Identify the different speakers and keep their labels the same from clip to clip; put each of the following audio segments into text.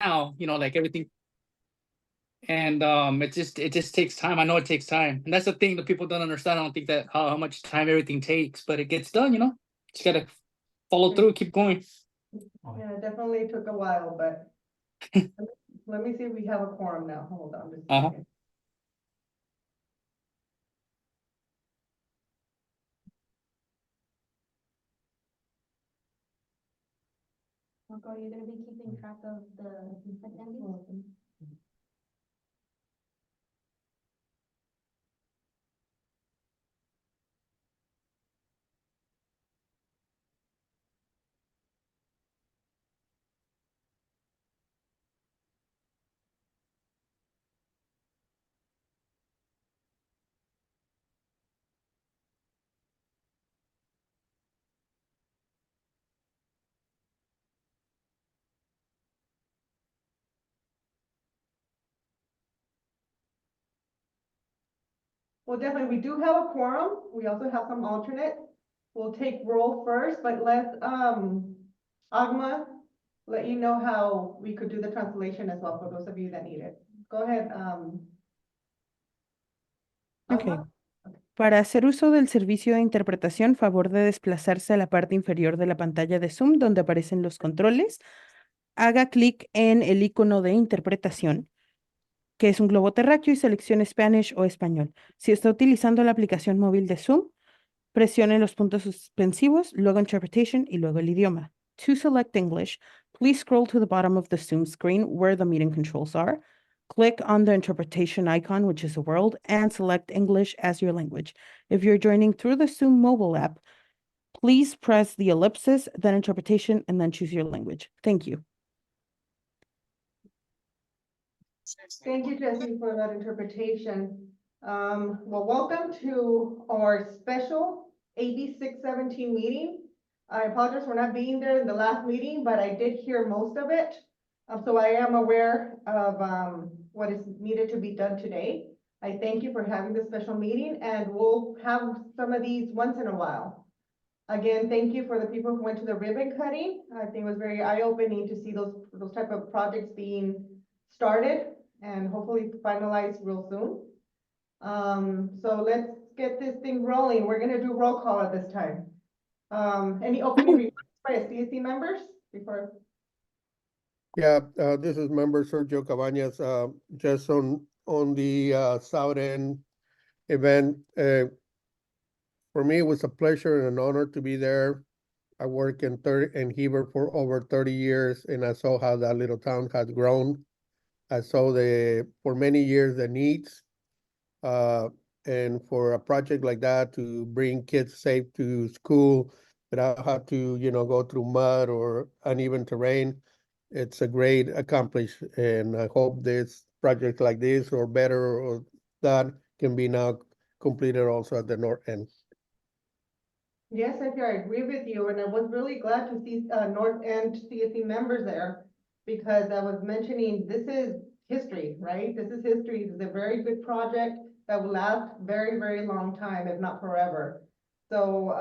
Speaker 1: now, like everything. And it just takes time. I know it takes time. And that's the thing that people don't understand. I don't think that how much time everything takes, but it gets done, Just gotta follow through, keep going.
Speaker 2: Yeah, it definitely took a while, but let me see if we have a quorum now. Hold on just a second.
Speaker 3: Marco, are you going to be keeping track of the attendees?
Speaker 2: Well, definitely, we do have a quorum. We also have some alternate. We'll take roll first, but let's, Agma, let you know how we could do the translation as well for those of you that need it. Go ahead,
Speaker 4: Ok.
Speaker 2: Agma.
Speaker 4: Para hacer uso del servicio de interpretación, favor de desplazarse a la parte inferior de la pantalla de Zoom donde aparecen los controles. Haga clic en el icono de interpretación, que es un globo terráqueo, y seleccione Spanish o español. Si está utilizando la aplicación móvil de Zoom, presione los puntos suspensivos, luego Interpretation y luego el idioma. To select English, please scroll to the bottom of the Zoom screen where the meeting controls are. Click on the interpretation icon, which is a world, and select English as your language. If you're joining through the Zoom mobile app, please press the ellipsis, then interpretation, and then choose your language. Thank you.
Speaker 2: Thank you, Jessie, for that interpretation. Well, welcome to our special AB 617 meeting. I apologize for not being there in the last meeting, but I did hear most of it. So I am aware of what is needed to be done today. I thank you for having this special meeting, and we'll have some of these once in a while. Again, thank you for the people who went to the ribbon cutting. I think it was very eye-opening to see those type of projects being started and hopefully finalized real soon. So let's get this thing rolling. We're gonna do roll call at this time. Any opening remarks by CSC members before?
Speaker 5: Yeah, this is member Sergio Cabañas, just on the South End event. For me, it was a pleasure and an honor to be there. I work in Heber for over 30 years, and I saw how that little town has grown. I saw for many years the needs, and for a project like that to bring kids safe to school without have to, go through mud or uneven terrain. It's a great accomplishment, and I hope this project like this or better or that can be now completed also at the north end.
Speaker 2: Yes, I agree with you, and I was really glad to see North End CSC members there, because I was mentioning this is history, right? This is history. This is a very good project that will last very, very long time, if not forever. So,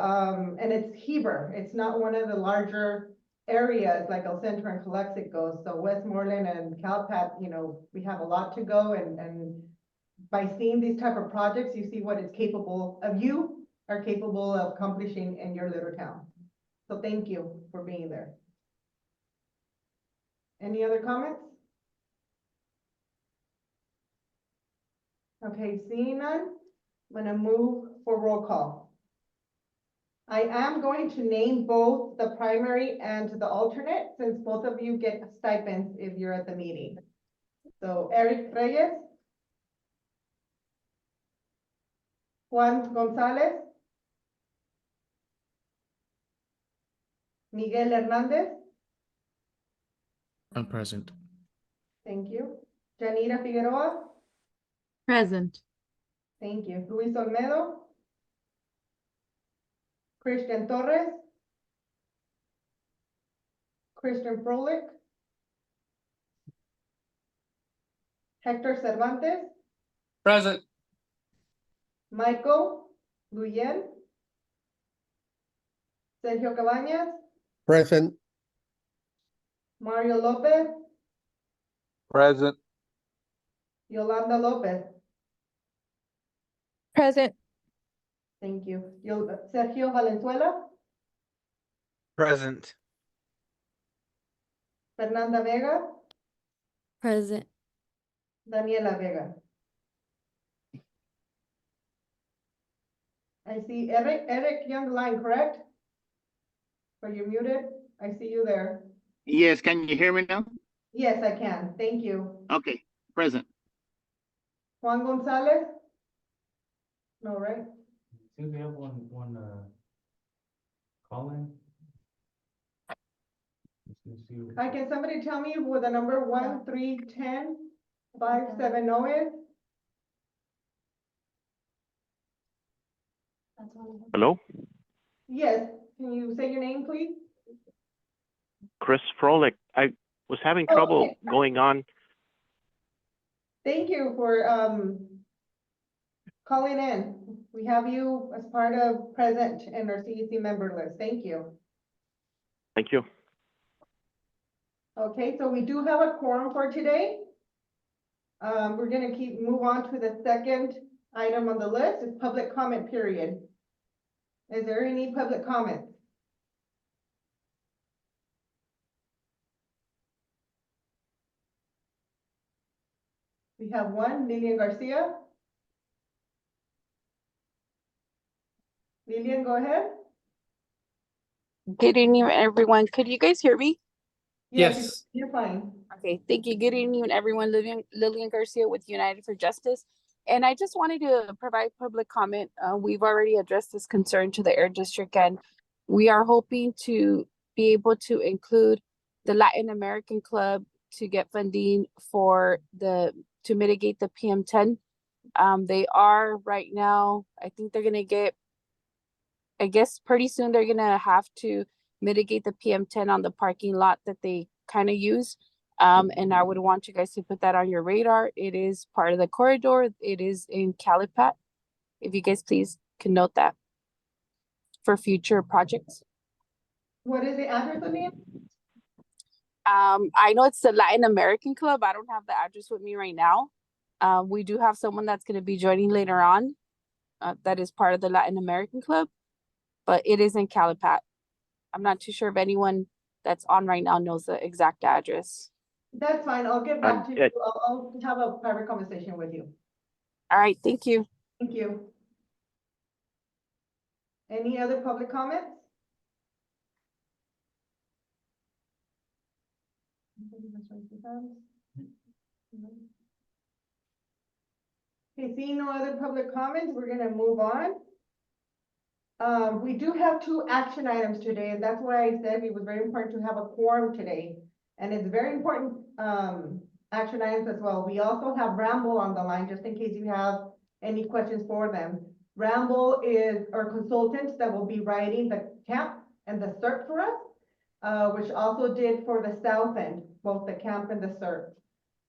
Speaker 2: and it's Heber. It's not one of the larger areas like El Centro and Calexico goes. So Westmoreland and Calpat, we have a lot to go, and by seeing these type of projects, you see what it's capable of. You are capable of accomplishing in your little town. So thank you for being there. Any other comments? Okay, seeing none, I'm gonna move for roll call. I am going to name both the primary and the alternate, since both of you get stipends if you're at the meeting. So Eric Reyes, Juan Gonzalez, Miguel Hernandez.
Speaker 6: I'm present.
Speaker 2: Thank you. Janira Figueroa.
Speaker 7: Present.
Speaker 2: Thank you. Luis Olmedo. Christian Torres. Christian Froelich. Hector Cervantes.
Speaker 1: Present.
Speaker 2: Michael Guyen. Sergio Cabañas.
Speaker 5: Present.
Speaker 2: Mario Lopez.
Speaker 6: Present.
Speaker 2: Yolanda Lopez.
Speaker 7: Present.
Speaker 2: Thank you. Sergio Valenzuela,
Speaker 6: Present.
Speaker 2: Fernanda Vega,
Speaker 7: Present.
Speaker 2: Daniela Vega. I see Eric, you're on the line, correct? Are you muted? I see you there.
Speaker 8: Yes, can you hear me now?
Speaker 2: Yes, I can. Thank you.
Speaker 8: Okay, present.
Speaker 2: Juan Gonzalez? No, right?
Speaker 9: Seems we have one call-in. Let's see.
Speaker 2: Hi, can somebody tell me what the number 1-310-570 is?
Speaker 3: That's one of them.
Speaker 10: Hello,
Speaker 2: Yes, can you say your name, please?
Speaker 10: Chris Frolick. I was having
Speaker 2: Oh,
Speaker 10: trouble
Speaker 2: okay.
Speaker 10: going on.
Speaker 2: Thank you for calling in. We have you as part of present in our CEC member list. Thank you.
Speaker 10: Thank you.
Speaker 2: Okay, so we do have a quorum for today. We're gonna move on to the second item on the list, is public comment period. Is there any public comment? We have one, Lilian Garcia. Lilian, go ahead.
Speaker 11: Good evening, everyone. Could you guys hear me?
Speaker 1: Yes.
Speaker 2: You're fine.
Speaker 11: Okay, thank you. Good evening, everyone. Lillian Garcia with United for Justice. And I just wanted to provide public comment. We've already addressed this concern to the Air District, and we are hoping to be able to include the Latin American Club to get funding for to mitigate the PM10. They are right now, I think they're gonna get, I guess pretty soon they're gonna have to mitigate the PM10 on the parking lot that they kind of use. And I would want you guys to put that on your radar. It is part of the corridor. It is in Calipat. If you guys please can note that for future projects.
Speaker 2: What is the address of it?
Speaker 11: I know it's the Latin American Club. I don't have the address with me right now. We do have someone that's going to be joining later on. That is part of the Latin American Club, but it is in Calipat. I'm not too sure if anyone that's on right now knows the exact address.
Speaker 2: That's fine. I'll get back to you.
Speaker 10: Good.
Speaker 2: I'll have a private conversation with you.
Speaker 11: All right, thank you.
Speaker 2: Thank you. Any other public comments? Okay, seeing no other public comments, we're gonna move on. We do have 2 action items today, and that's why I said it was very important to have a quorum today. And it's very important, action items as well. We also have Ramble on the line, just in case you have any questions for them. Ramble is our consultants that will be writing the camp and the CERT for us, which also did for the south end, both the camp and the CERT.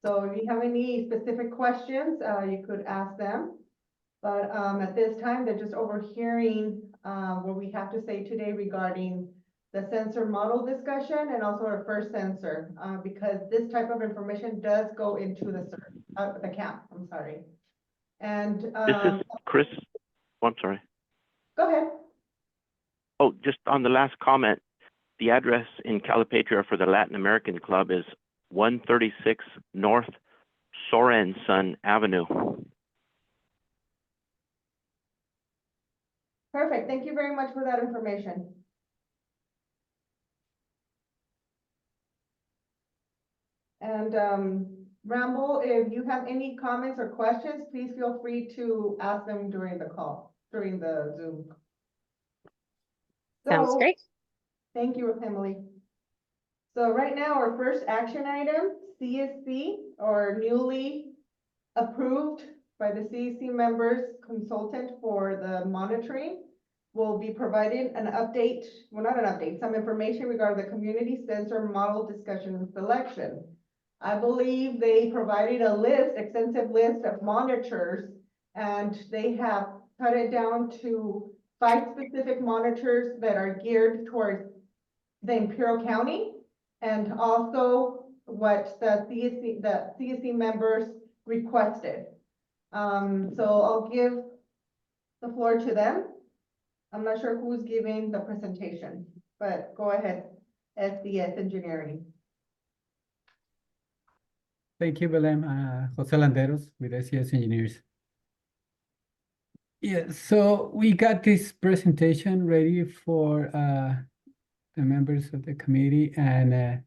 Speaker 2: So if you have any specific questions, you could ask them. But at this time, they're just overhearing what we have to say today regarding the sensor model discussion and also our first sensor, because this type of information does go into the camp, I'm sorry. And
Speaker 10: This is Chris. Oh, I'm sorry.
Speaker 2: go ahead.
Speaker 10: Oh, just on the last comment, the address in Calipatria for the Latin American Club is 136 North Sorenson Avenue.
Speaker 2: Perfect. Thank you very much for that information. And Ramble, if you have any comments or questions, please feel free to ask them during the call, during the Zoom.
Speaker 11: Sounds
Speaker 2: So,
Speaker 11: great.
Speaker 2: thank you, Emily. So right now, our first action item, CSC, or newly approved by the CEC members consultant for the monitoring, will be providing an update, well, not an update, some information regarding the community sensor model discussion and selection. I believe they provided a list, extensive list of monitors, and they have cut it down to 5 specific monitors that are geared towards the Imperial County, and also what the CSC members requested. So I'll give the floor to them. I'm not sure who's giving the presentation, but go ahead, SDS Engineering.
Speaker 9: Thank you, Belém. Jose Landeros with SCS Engineers. Yeah, so we got this presentation ready for the members of the committee, and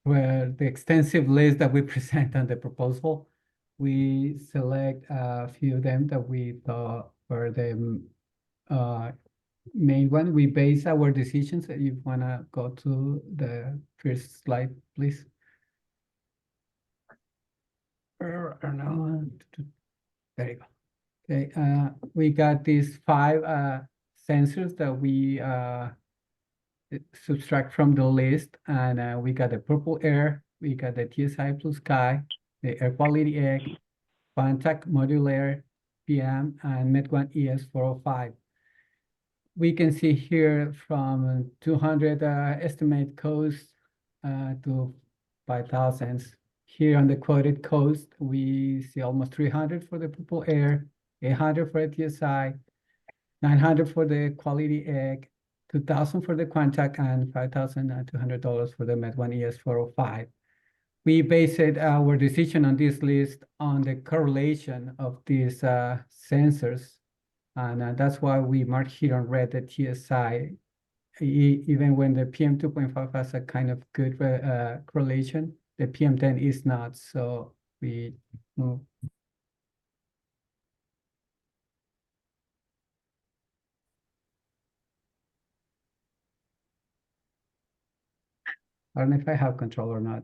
Speaker 9: for the extensive list that we present on the proposal, we select a few of them that we thought were the main one. We base our decisions. If you wanna go to the first slide, please. Or no, there you go. Okay, we got these 5 sensors that we subtract from the list, and we got the purple air, we got the TSI plus sky, the air quality egg, contact modular PM, and Met1 ES405. We can see here from 200 estimate cost to 5,000. Here on the quoted cost, we see almost 300 for the purple air, 800 for the TSI, 900 for the quality egg, 2,000 for the contact, and $5,200 for the Met1 ES405. We based our decision on this list on the correlation of these sensors, and that's why we mark here on red the TSI. Even when the PM2.5 has a kind of good correlation, the PM10 is not, so we move. I don't know if I have control or not.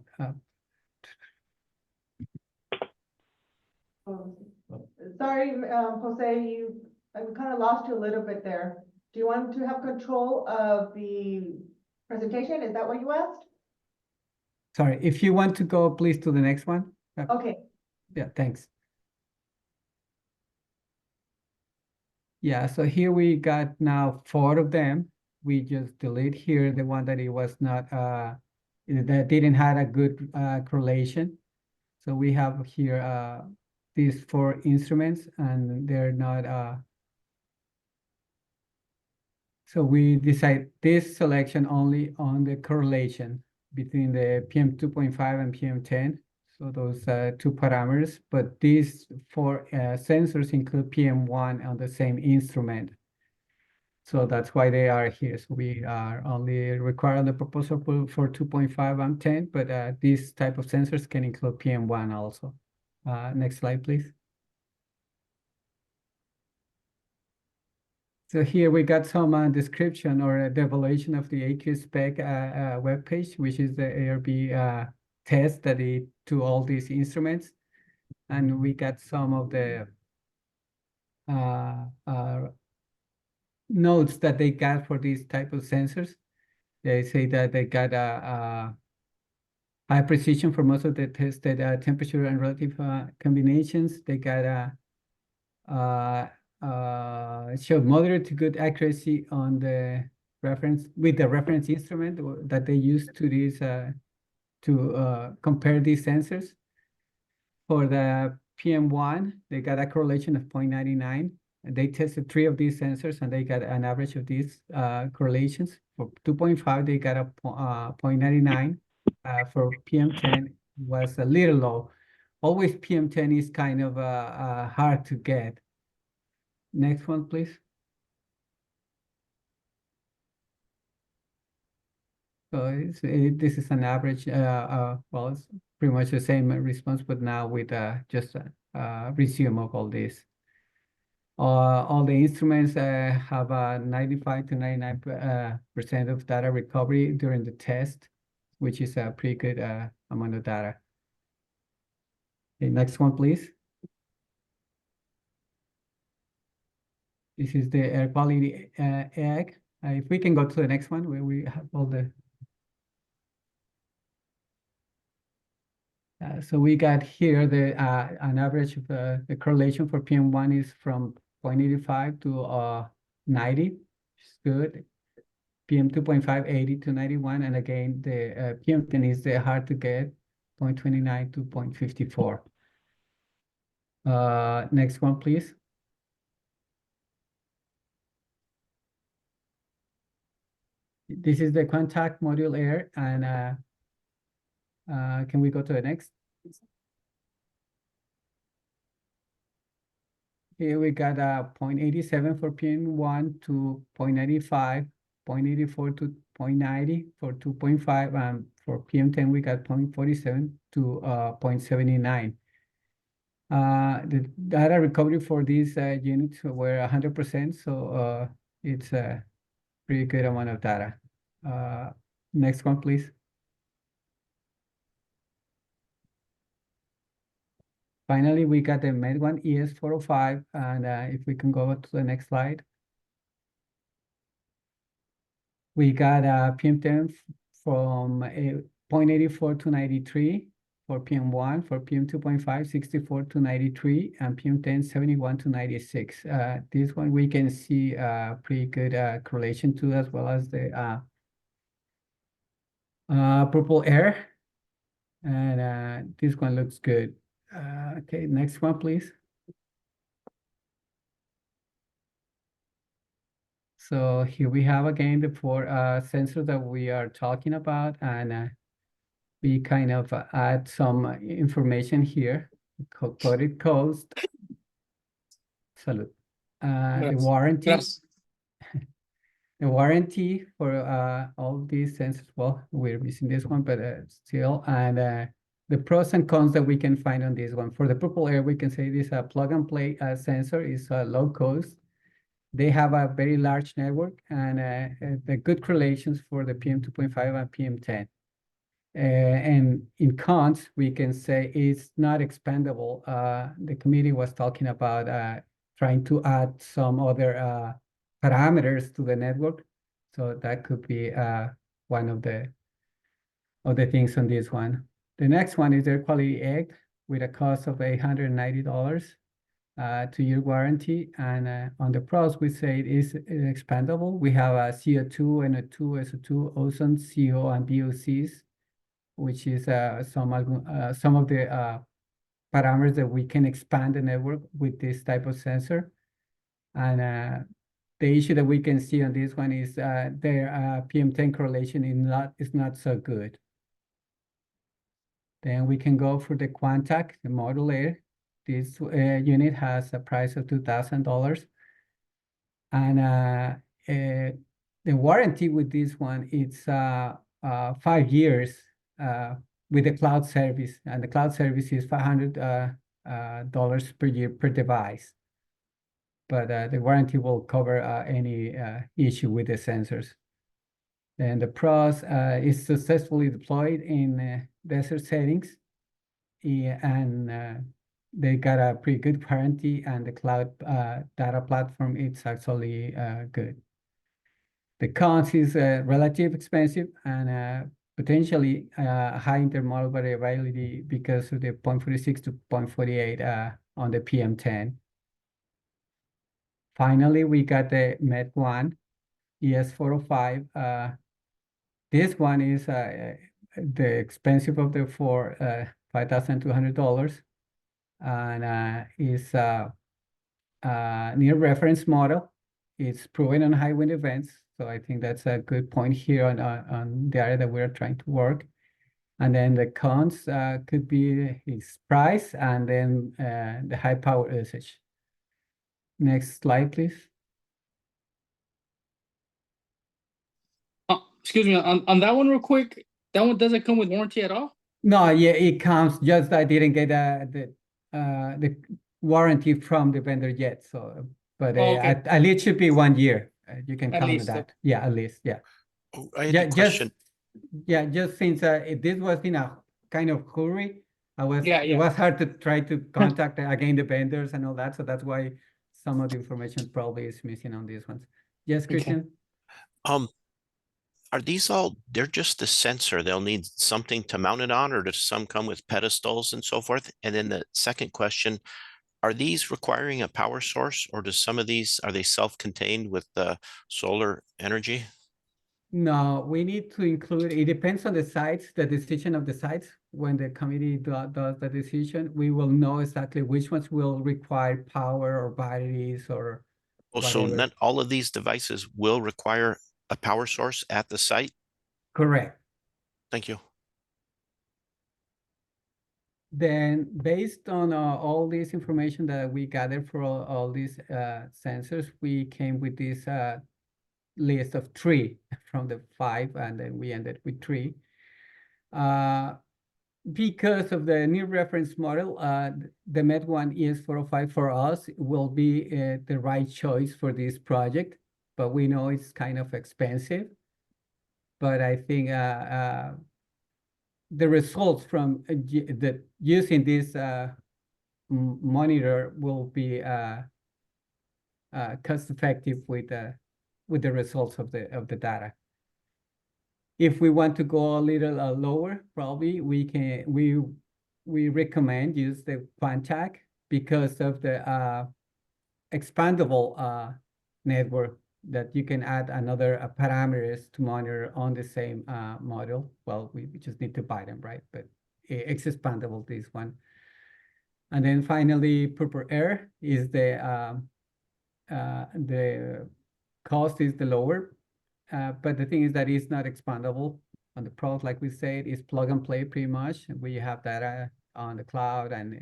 Speaker 2: Sorry, Jose, we kind of lost you a little bit there. Do you want to have control of the presentation? Is that what you asked?
Speaker 9: Sorry, if you want to go, please, to the next one.
Speaker 2: Okay.
Speaker 9: Yeah, thanks. Yeah, so here we got now 4 of them. We just delete here the one that it was not, that didn't have a good correlation. So we have here these 4 instruments, and they're not, so we decide this selection only on the correlation between the PM2.5 and PM10. So those 2 parameters, but these 4 sensors include PM1 on the same instrument. So that's why they are here. So we are only requiring the proposal for 2.5 and 10, but these type of sensors can include PM1 also. Next slide, please. So here we got some description or the evaluation of the AQ spec webpage, which is the ARB test that they do all these instruments. And we got some of the notes that they got for these type of sensors. They say that they got a high precision for most of the tested temperature and relative combinations. They got showed moderate to good accuracy on the reference with the reference instrument that they use to these to compare these sensors. For the PM1, they got a correlation of 0.99. And they tested 3 of these sensors, and they got an average of these correlations. For 2.5, they got a 0.99. For PM10, was a little low. Always PM10 is kind of hard to get. Next one, please. So this is an average, well, it's pretty much the same response, but now with just a resume of all this. All the instruments have a 95 to 99% of data recovery during the test, which is a pretty good amount of data. Okay, next one, please. This is the air quality egg. If we can go to the next one, where we have all the. So we got here an average of the correlation for PM1 is from 0.85 to 90, which is good. PM2.5, 80 to 91. And again, the PM10 is hard to get. 0.29 to 0.54. Next one, please. This is the contact module air, and can we go to the next? Here we got 0.87 for PM1 to 0.95, 0.84 to 0.90 for 2.5, and for PM10 we got 0.47 to 0.79. The data recovery for these units were 100%, so it's a pretty good amount of data. Next one, please. Finally, we got the Med1 ES405, and if we can go to the next slide. We got PM10 from 0.84 to 93 for PM1, for PM2.5, 64 to 93, and PM10, 71 to 96. This one we can see pretty good correlation to, as well as the purple air. And this one looks good. Okay, next one, please. So here we have again the four sensors that we are talking about, and we kind of add some information here. Coded cost. Salud. The warranty.
Speaker 1: Yes.
Speaker 9: The warranty for all these sensors. Well, we're missing this one, but still, and the pros and cons that we can find on this one. For the purple air, we can say this plug and play sensor is low cost. They have a very large network, and the good correlations for the PM2.5 and PM10. And in cons, we can say it's not expandable. The committee was talking about trying to add some other parameters to the network. So that could be one of the things on this one. The next one is air quality egg with a cost of $890, 2-year warranty. And on the pros, we say it is expandable. We have a CO2, NO2, SO2, ozone, CO, and VOCs, which is some of the parameters that we can expand the network with this type of sensor. And the issue that we can see on this one is their PM10 correlation is not so good. Then we can go for the Quantac, the model air. This unit has a price of $2,000. And the warranty with this one, it's 5 years with the cloud service. And the cloud service is $500 per year per device. But the warranty will cover any issue with the sensors. And the pros is successfully deployed in desert settings, and they got a pretty good warranty, and the cloud data platform, it's actually good. The cons is relatively expensive and potentially high intermodal variability because of the 0.46 to 0.48 on the PM10. Finally, we got the Med1 ES405. This one is the expensive of the four, $5,200, and is near reference model. It's proven on high wind events, so I think that's a good point here on the area that we're trying to work. And then the cons could be its price, and then the high power usage. Next slide, please.
Speaker 1: Excuse me, on that one real quick, that one doesn't come with warranty at all?
Speaker 9: No, yeah, it comes. Just I didn't get the warranty from the vendor yet. So, but
Speaker 1: okay.
Speaker 9: at least should be 1 year. You can
Speaker 1: At
Speaker 9: count on
Speaker 1: least,
Speaker 9: that. Yeah, at least. Yeah.
Speaker 6: Oh, I had a question.
Speaker 9: Just since this was in a kind of hurry,
Speaker 1: Yeah.
Speaker 9: it was hard to try to contact again the vendors and all that. So that's why some of the information probably is missing on these ones. Yes, Christian.
Speaker 6: Are these all, they're just a sensor, they'll need something to mount it on, or does some come with pedestals and so forth? And then the second question, are these requiring a power source, or does some of these, are they self-contained with the solar energy?
Speaker 9: No, we need to include, it depends on the sites, the decision of the sites. When the committee does the decision, we will know exactly which ones will require power or batteries or
Speaker 6: Oh, so
Speaker 9: whatever.
Speaker 6: not all of these devices will require a power source at the site?
Speaker 9: Correct.
Speaker 6: Thank you.
Speaker 9: Then based on all this information that we gathered for all these sensors, we came with this list of 3 from the 5, and then we ended with 3. Because of the new reference model, the Med1 ES405 for us will be the right choice for this project, but we know it's kind of expensive. But I think the results from using this monitor will be cost effective with the results of the data. If we want to go a little lower, probably we recommend use the Quantac because of the expandable network that you can add another parameters to monitor on the same model. Well, we just need to buy them, right? But it's expandable, this one. And then finally, Purple Air is the cost is the lower, but the thing is that it's not expandable on the pros. Like we said, it's plug and play pretty much. We have data on the cloud, and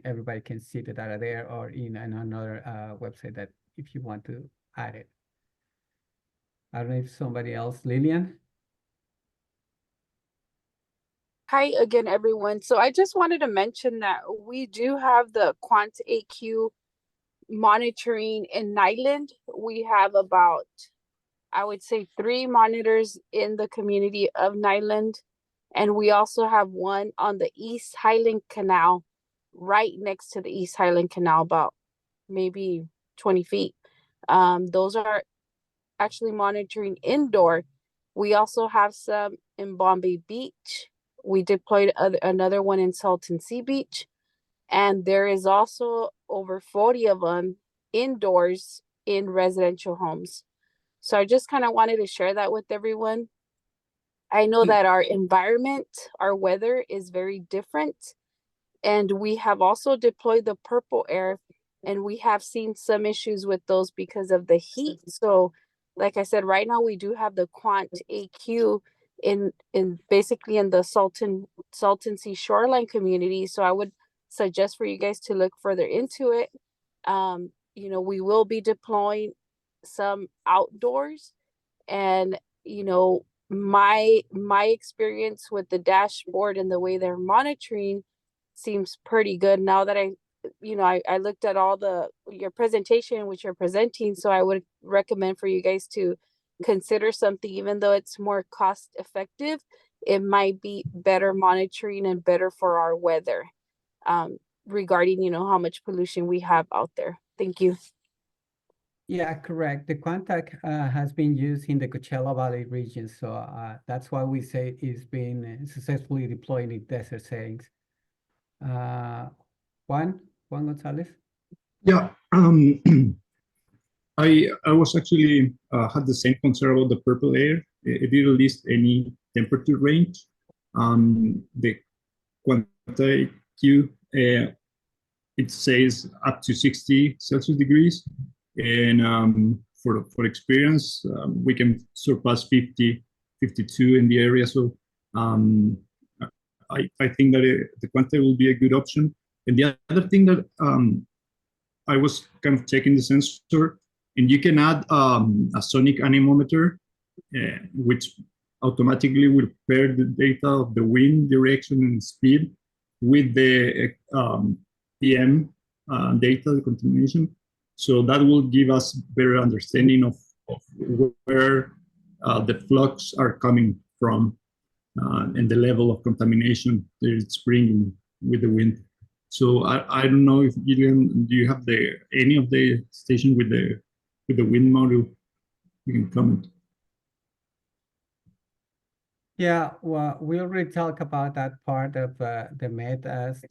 Speaker 9: everybody can see the data there, or in another website that if you want to add it. I don't know if somebody else, Lillian.
Speaker 11: Hi again, everyone. So I just wanted to mention that we do have the Quant AQ monitoring in Nyland. We have about, I would say, 3 monitors in the community of Nyland. And we also have one on the East Highland Canal, right next to the East Highland Canal, about maybe 20 feet. Those are actually monitoring indoor. We also have some in Bombay Beach. We deployed another one in Salton Sea Beach. And there is also over 40 of them indoors in residential homes. So I just kind of wanted to share that with everyone. I know that our environment, our weather is very different. And we have also deployed the Purple Air, and we have seen some issues with those because of the heat. So like I said, right now we do have the Quant AQ in basically in the Salton Sea shoreline community. So I would suggest for you guys to look further into it. You know, we will be deploying some outdoors, and you know, my experience with the dashboard and the way they're monitoring seems pretty good now that I looked at all your presentation which you're presenting. So I would recommend for you guys to consider something, even though it's more cost effective, it might be better monitoring and better for our weather, regarding, you know, how much pollution we have out there. Thank you.
Speaker 9: Yeah, correct. The Quantac has been used in the Coachella Valley region. So that's why we say it's been successfully deployed in desert settings. Juan Gonzalez?
Speaker 12: Yeah, I was actually had the same concern about the Purple Air. It didn't list any temperature range. The Quantac Q, it says up to 60 Celsius degrees, and for experience, we can surpass 50, 52 in the area. So I think that the Quantac will be a good option. And the other thing that I was kind of checking the sensor, and you can add a sonic anemometer, which automatically will pair the data of the wind direction and speed with the PM data, the contamination. So that will give us better understanding of where the flux are coming from and the level of contamination that it's bringing with the wind. So I don't know if Gillian, do you have any of the station with the wind model? You can comment.
Speaker 9: Yeah, well, we already talked about that part of the Med as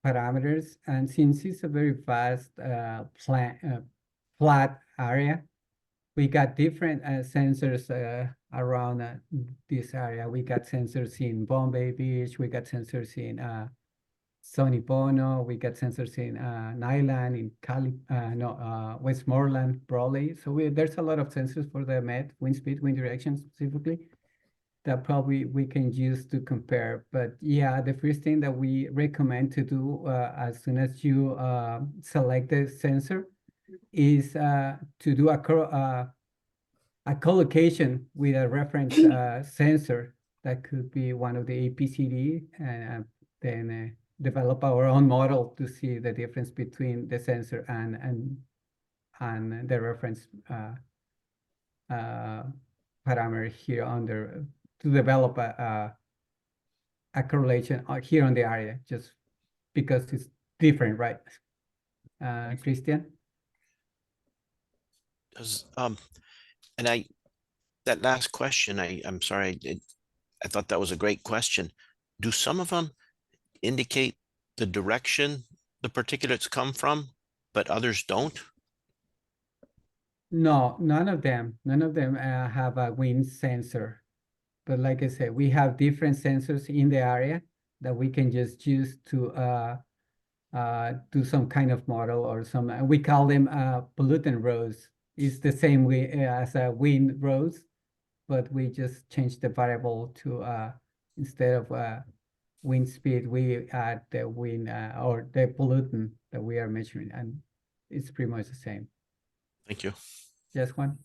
Speaker 9: parameters, and since it's a very fast flat area, we got different sensors around this area. We got sensors in Bombay Beach. We got sensors in Sonny Bono. We got sensors in Nyland, in Westmoreland, Brawley. So there's a lot of sensors for the Met, wind speed, wind direction specifically, that probably we can use to compare. But yeah, the first thing that we recommend to do as soon as you select the sensor is to do a collocation with a reference sensor. That could be one of the APCD, and then develop our own model to see the difference between the sensor and the reference parameter here under, to develop a correlation here on the area, just because it's different, right? Christian?
Speaker 6: Does, and that last question, I'm sorry, I thought that was a great question. Do some of them indicate the direction the particulates come from, but others don't?
Speaker 9: No, none of them have a wind sensor. But like I said, we have different sensors in the area that we can just use to do some kind of model, or some, we call them pollutant rows. It's the same way as a wind rows, but we just change the variable to instead of wind speed, we add the wind or the pollutant that we are measuring, and it's pretty much the same.
Speaker 6: Thank you.
Speaker 9: Just one.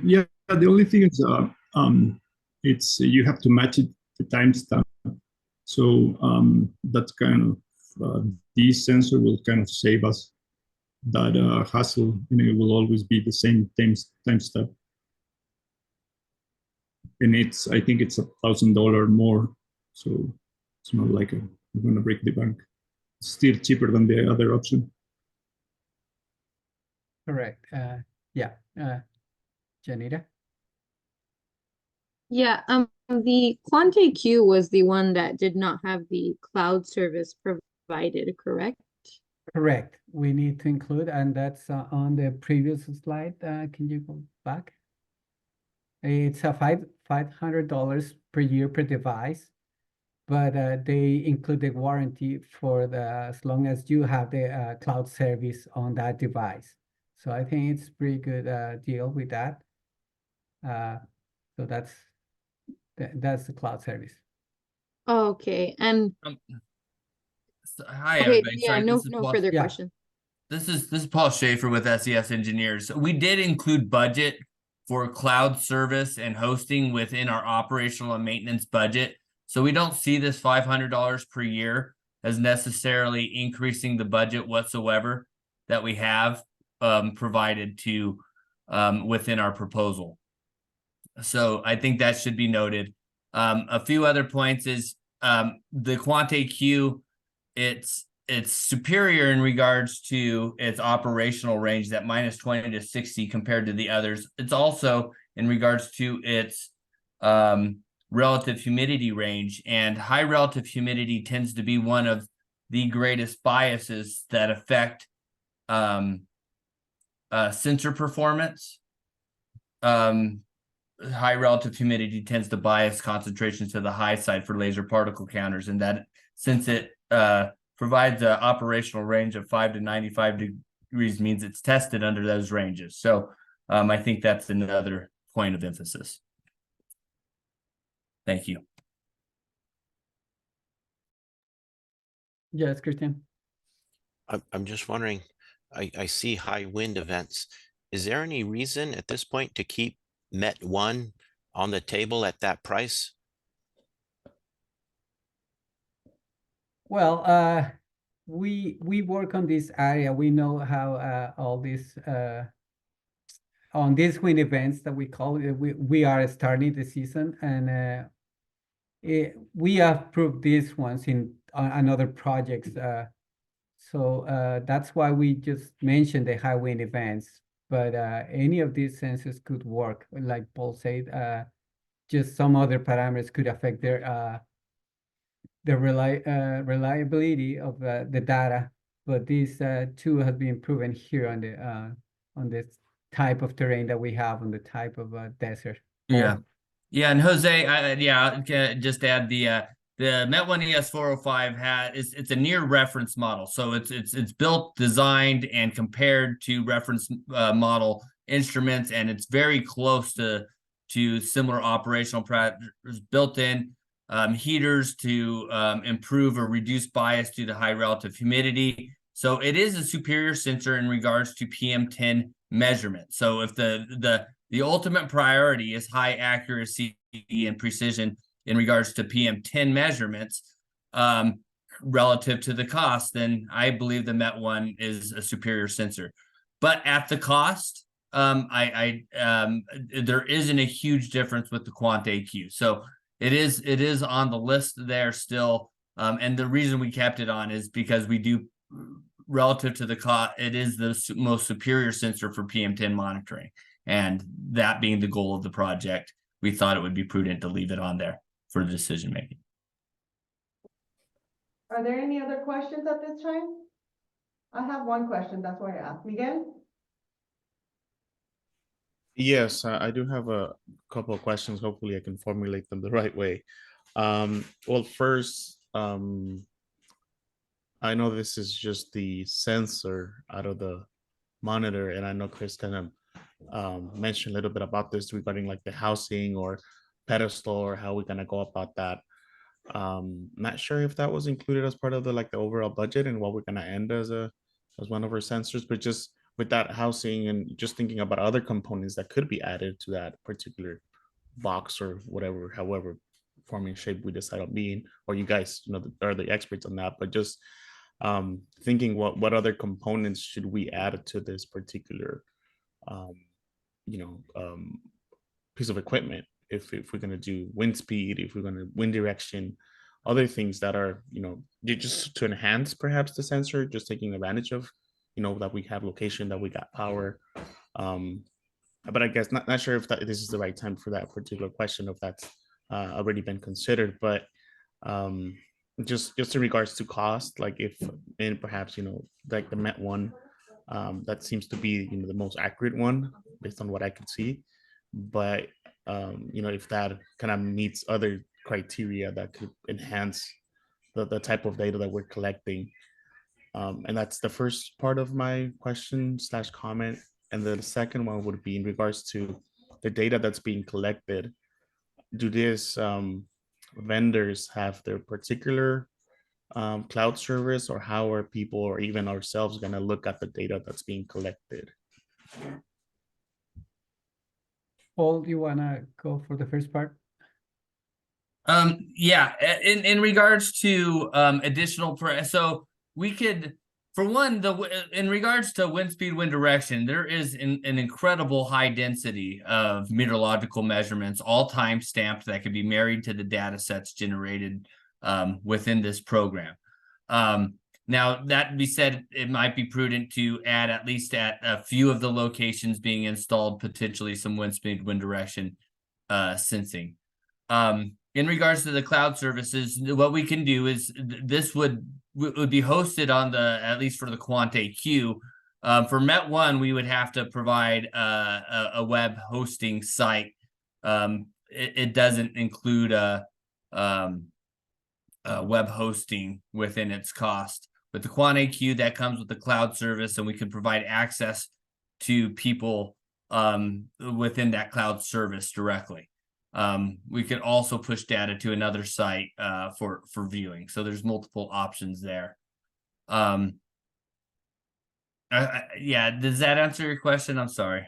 Speaker 12: Yeah, the only thing is, it's you have to match it the timestamp. So that kind of this sensor will kind of save us that hassle, and it will always be the same timestamp. And I think it's $1,000 more, so it's not like we're gonna break the bank. It's still cheaper than the other option.
Speaker 9: Correct. Yeah. Janita?
Speaker 7: Yeah, the Quante Q was the one that did not have the cloud service provided, correct?
Speaker 9: Correct. We need to include, and that's on the previous slide. Can you go back? It's a $500 per year per device, but they include the warranty for as long as you have the cloud service on that device. So I think it's pretty good deal with that. So that's the cloud service.
Speaker 7: Okay, and
Speaker 13: Hi,
Speaker 7: okay,
Speaker 13: everybody.
Speaker 7: yeah,
Speaker 13: Sorry,
Speaker 7: no
Speaker 13: this is Paul.
Speaker 7: further
Speaker 9: Yeah.
Speaker 7: questions.
Speaker 13: This is Paul Schaefer with SES Engineers. We did include budget for cloud service and hosting within our operational and maintenance budget. So we don't see this $500 per year as necessarily increasing the budget whatsoever that we have provided to within our proposal. So I think that should be noted. A few other points is the Quante Q, it's superior in regards to its operational range, that -20 to 60 compared to the others. It's also in regards to its relative humidity range, and high relative humidity tends to be one of the greatest biases that affect sensor performance. High relative humidity tends to bias concentrations to the high side for laser particle counters, and that since it provides an operational range of 5 to 95 degrees means it's tested under those ranges. So I think that's another point of emphasis. Thank you.
Speaker 9: Yes, Christian.
Speaker 6: I'm just wondering, I see high wind events. Is there any reason at this point to keep Met 1 on the table at that price?
Speaker 9: Well, we work on this area. We know how all this on these wind events that we call it, we are starting the season, and we have proved these ones in another projects. So that's why we just mentioned the high wind events. But any of these sensors could work. Like Paul said, just some other parameters could affect their reliability of the data. But these two have been proven here on this type of terrain that we have on the type of desert.
Speaker 13: Yeah. Yeah, and Jose, just add the Met One ES 405 it's a near reference model, so it's built, designed, and compared to reference model instruments, and it's very close to similar operational parameters, built in heaters to improve or reduce bias due to high relative humidity. So it is a superior sensor in regards to PM10 measurement. So if the ultimate priority is high accuracy and precision in regards to PM10 measurements relative to the cost, then I believe the Met One is a superior sensor. But at the cost, there isn't a huge difference with the Quant AQ. So it is on the list there still. And the reason we kept it on is because we do, relative to the cost, it is the most superior sensor for PM10 monitoring. And that being the goal of the project, we thought it would be prudent to leave it on there for the decision making.
Speaker 2: Are there any other questions at this time? I have one question, that's why I asked. Miguel?
Speaker 14: Yes, I do have a couple of questions. Hopefully I can formulate them the right way. Well, first, I know this is just the sensor out of the monitor, and I know Chris kind of mentioned a little bit about this regarding like the housing or pedestal or how we're gonna go about that. Not sure if that was included as part of the overall budget and what we're gonna end as one of our sensors, but just with that housing and just thinking about other components that could be added to that particular box or whatever, however form and shape we decide on being, or you guys, are the experts on that, but just thinking what other components should we add to this particular piece of equipment, if we're going to do wind speed, if we're going to wind direction, other things that are just to enhance perhaps the sensor, just taking advantage of that we have location, that we got power. But I guess not sure if this is the right time for that particular question, if that's already been considered, but just in regards to cost, like if, and perhaps like the Met One, that seems to be the most accurate one based on what I could see, but if that kind of meets other criteria that could enhance the type of data that we're collecting. And that's the first part of my question / comment. And the second one would be in regards to the data that's being collected. Do these vendors have their particular cloud service, or how are people or even ourselves going to look at the data that's being collected?
Speaker 9: Paul, do you want to go for the first part?
Speaker 13: Yeah, in regards to additional, so we could, for one, in regards to wind speed, wind direction, there is an incredible high density of meteorological measurements, all time stamped, that could be married to the data sets generated within this program. Now, that being said, it might be prudent to add, at least at a few of the locations being installed, potentially some wind speed, wind direction sensing. In regards to the cloud services, what we can do is this would be hosted on at least for the Quant AQ. For Met One, we would have to provide a web hosting site. It doesn't include web hosting within its cost. With the Quant AQ, that comes with the cloud service, and we can provide access to people within that cloud service directly. We could also push data to another site for viewing. So there's multiple options there. Yeah, does that answer your question? I'm sorry.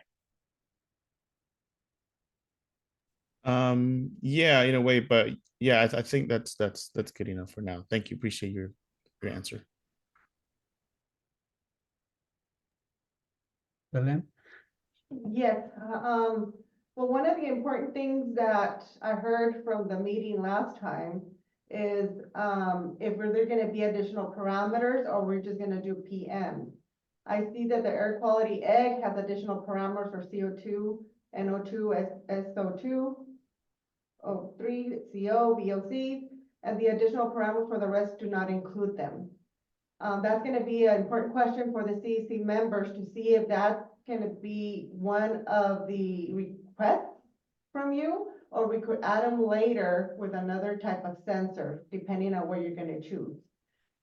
Speaker 14: Yeah, in a way, but yeah, I think that's good enough for now. Thank you. Appreciate your answer.
Speaker 9: Belén?
Speaker 2: Yes, well, one of the important things that I heard from the meeting last time is if there gonna be additional parameters, or we're just gonna do PM. I see that the air quality egg has additional parameters for CO2, NO2, SO2, O3, CO, VOC, and the additional parameters for the rest do not include them. That's gonna be an important question for the CEC members to see if that's gonna be one of the requests from you, or we could add them later with another type of sensor, depending on what you're gonna choose.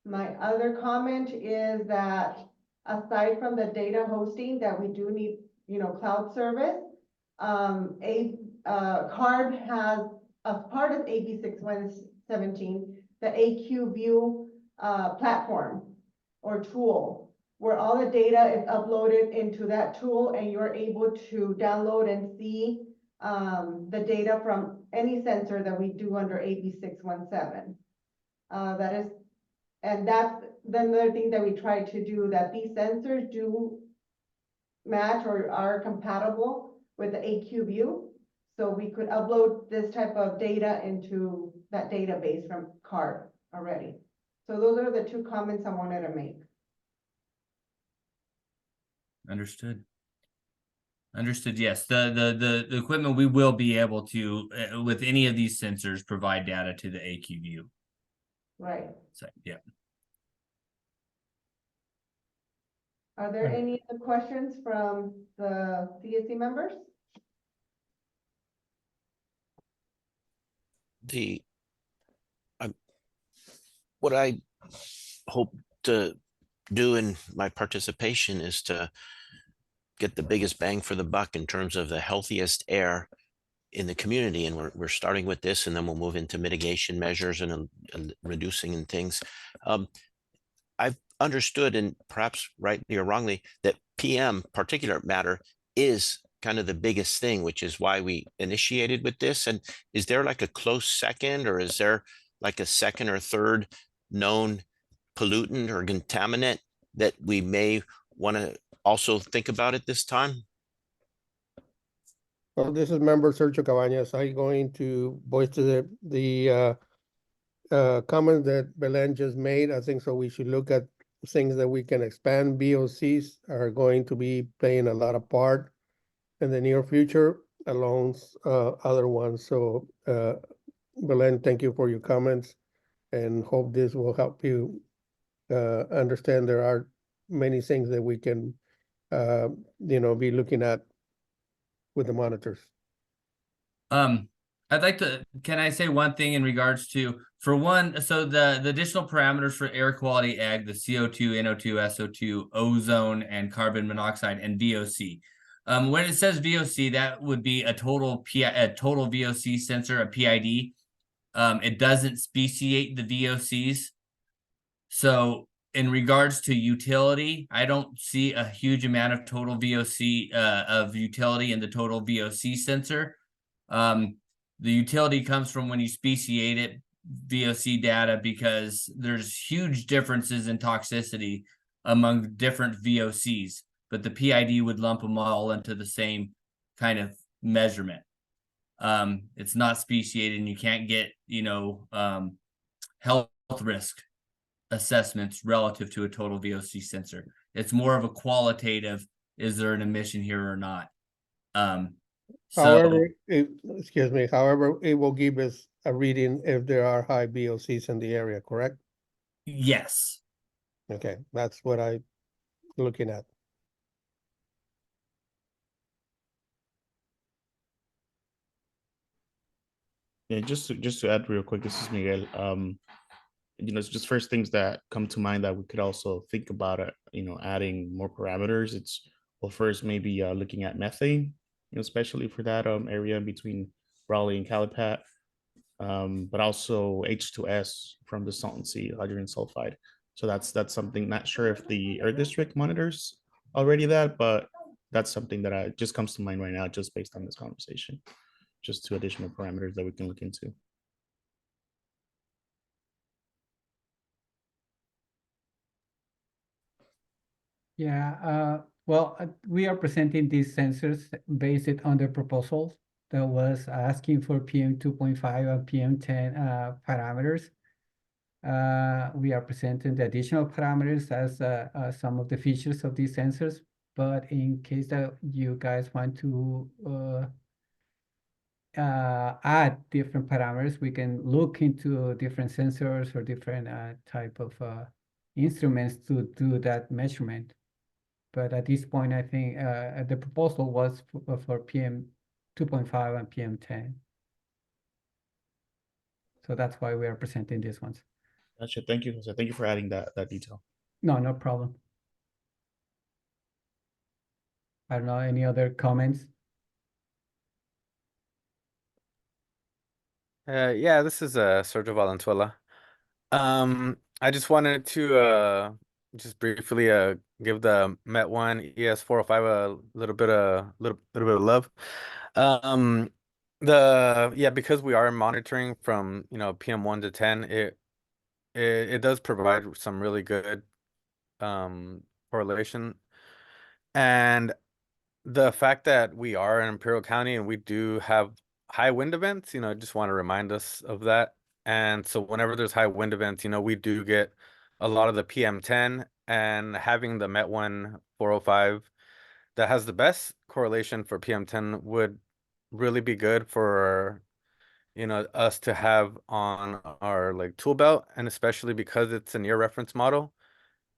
Speaker 2: My other comment is that aside from the data hosting, that we do need, cloud service, CARB has, as part of AB 6117, the AQ View platform or tool, where all the data is uploaded into that tool, and you're able to download and see the data from any sensor that we do under AB 617. That's another thing that we try to do, that these sensors do match or are compatible with the AQ View. So we could upload this type of data into that database from CARB already. So those are the two comments I wanted to make.
Speaker 13: Understood. Understood. Yes, the equipment, we will be able to, with any of these sensors, provide data to the AQ View.
Speaker 2: Right.
Speaker 13: So, yeah.
Speaker 2: Are there any other questions from the CSC members?
Speaker 6: What I hope to do in my participation is to get the biggest bang for the buck in terms of the healthiest air in the community. And we're starting with this, and then we'll move into mitigation measures and reducing and things. I've understood, and perhaps rightly or wrongly, that PM, particulate matter, is kind of the biggest thing, which is why we initiated with this. And is there like a close second, or is there like a second or third known pollutant or contaminant that we may want to also think about at this time?
Speaker 5: Well, this is Member Sergio Cabañas. I'm going to voice to the comment that Belen just made. I think so we should look at things that we can expand. BOCs are going to be playing a lot of part in the near future, along other ones. So Belen, thank you for your comments, and hope this will help you understand there are many things that we can be looking at with the monitors.
Speaker 13: I'd like to, can I say one thing in regards to, for one, so the additional parameters for air quality ag, the CO2, NO2, SO2, ozone, and carbon monoxide, and VOC. When it says VOC, that would be a total VOC sensor, a PID. It doesn't speciate the VOCs. So in regards to utility, I don't see a huge amount of total VOC of utility in the total VOC sensor. The utility comes from when you speciate it, VOC data, because there's huge differences in toxicity among different VOCs, but the PID would lump them all into the same kind of measurement. It's not speciated, and you can't get, health risk assessments relative to a total VOC sensor. It's more of a qualitative, is there an emission here or not?
Speaker 5: However, however, it will give us a reading if there are high VOCs in the area, correct?
Speaker 13: Yes.
Speaker 5: Okay, that's what I'm looking at.
Speaker 14: Yeah, just to add real quick, this is Miguel. It's just first things that come to mind that we could also think about adding more parameters. It's, well, first maybe looking at methane, especially for that area between Brawley and Calipat, but also H2S from the Salton Sea, hydrogen sulfide. So that's something, not sure if the Air District monitors already that, but that's something that just comes to mind right now, just based on this conversation. Just two additional parameters that we can look into.
Speaker 9: Yeah, well, we are presenting these sensors based on the proposal that was asking for PM 2.5 and PM 10 parameters. We are presenting the additional parameters as some of the features of these sensors, but in case that you guys want to add different parameters, we can look into different sensors or different type of instruments to do that measurement. But at this point, I think the proposal was for PM 2.5 and PM 10. So that's why we are presenting these ones.
Speaker 14: Gotcha. Thank you, Jose. Thank you for adding that detail.
Speaker 9: No, no problem. I don't know, any other comments?
Speaker 15: Yeah, this is Sergio Valenzuela. I just wanted to just briefly give the Met One ES 405 a little bit of love. Because we are monitoring from PM 1 to 10, it does provide some really good correlation. And the fact that we are in Imperial County and we do have high wind events, I just want to remind us of that. And so whenever there's high wind events, we do get a lot of the PM10, and having the Met 1 405 that has the best correlation for PM10 would really be good for us to have on our tool belt, and especially because it's a near reference model,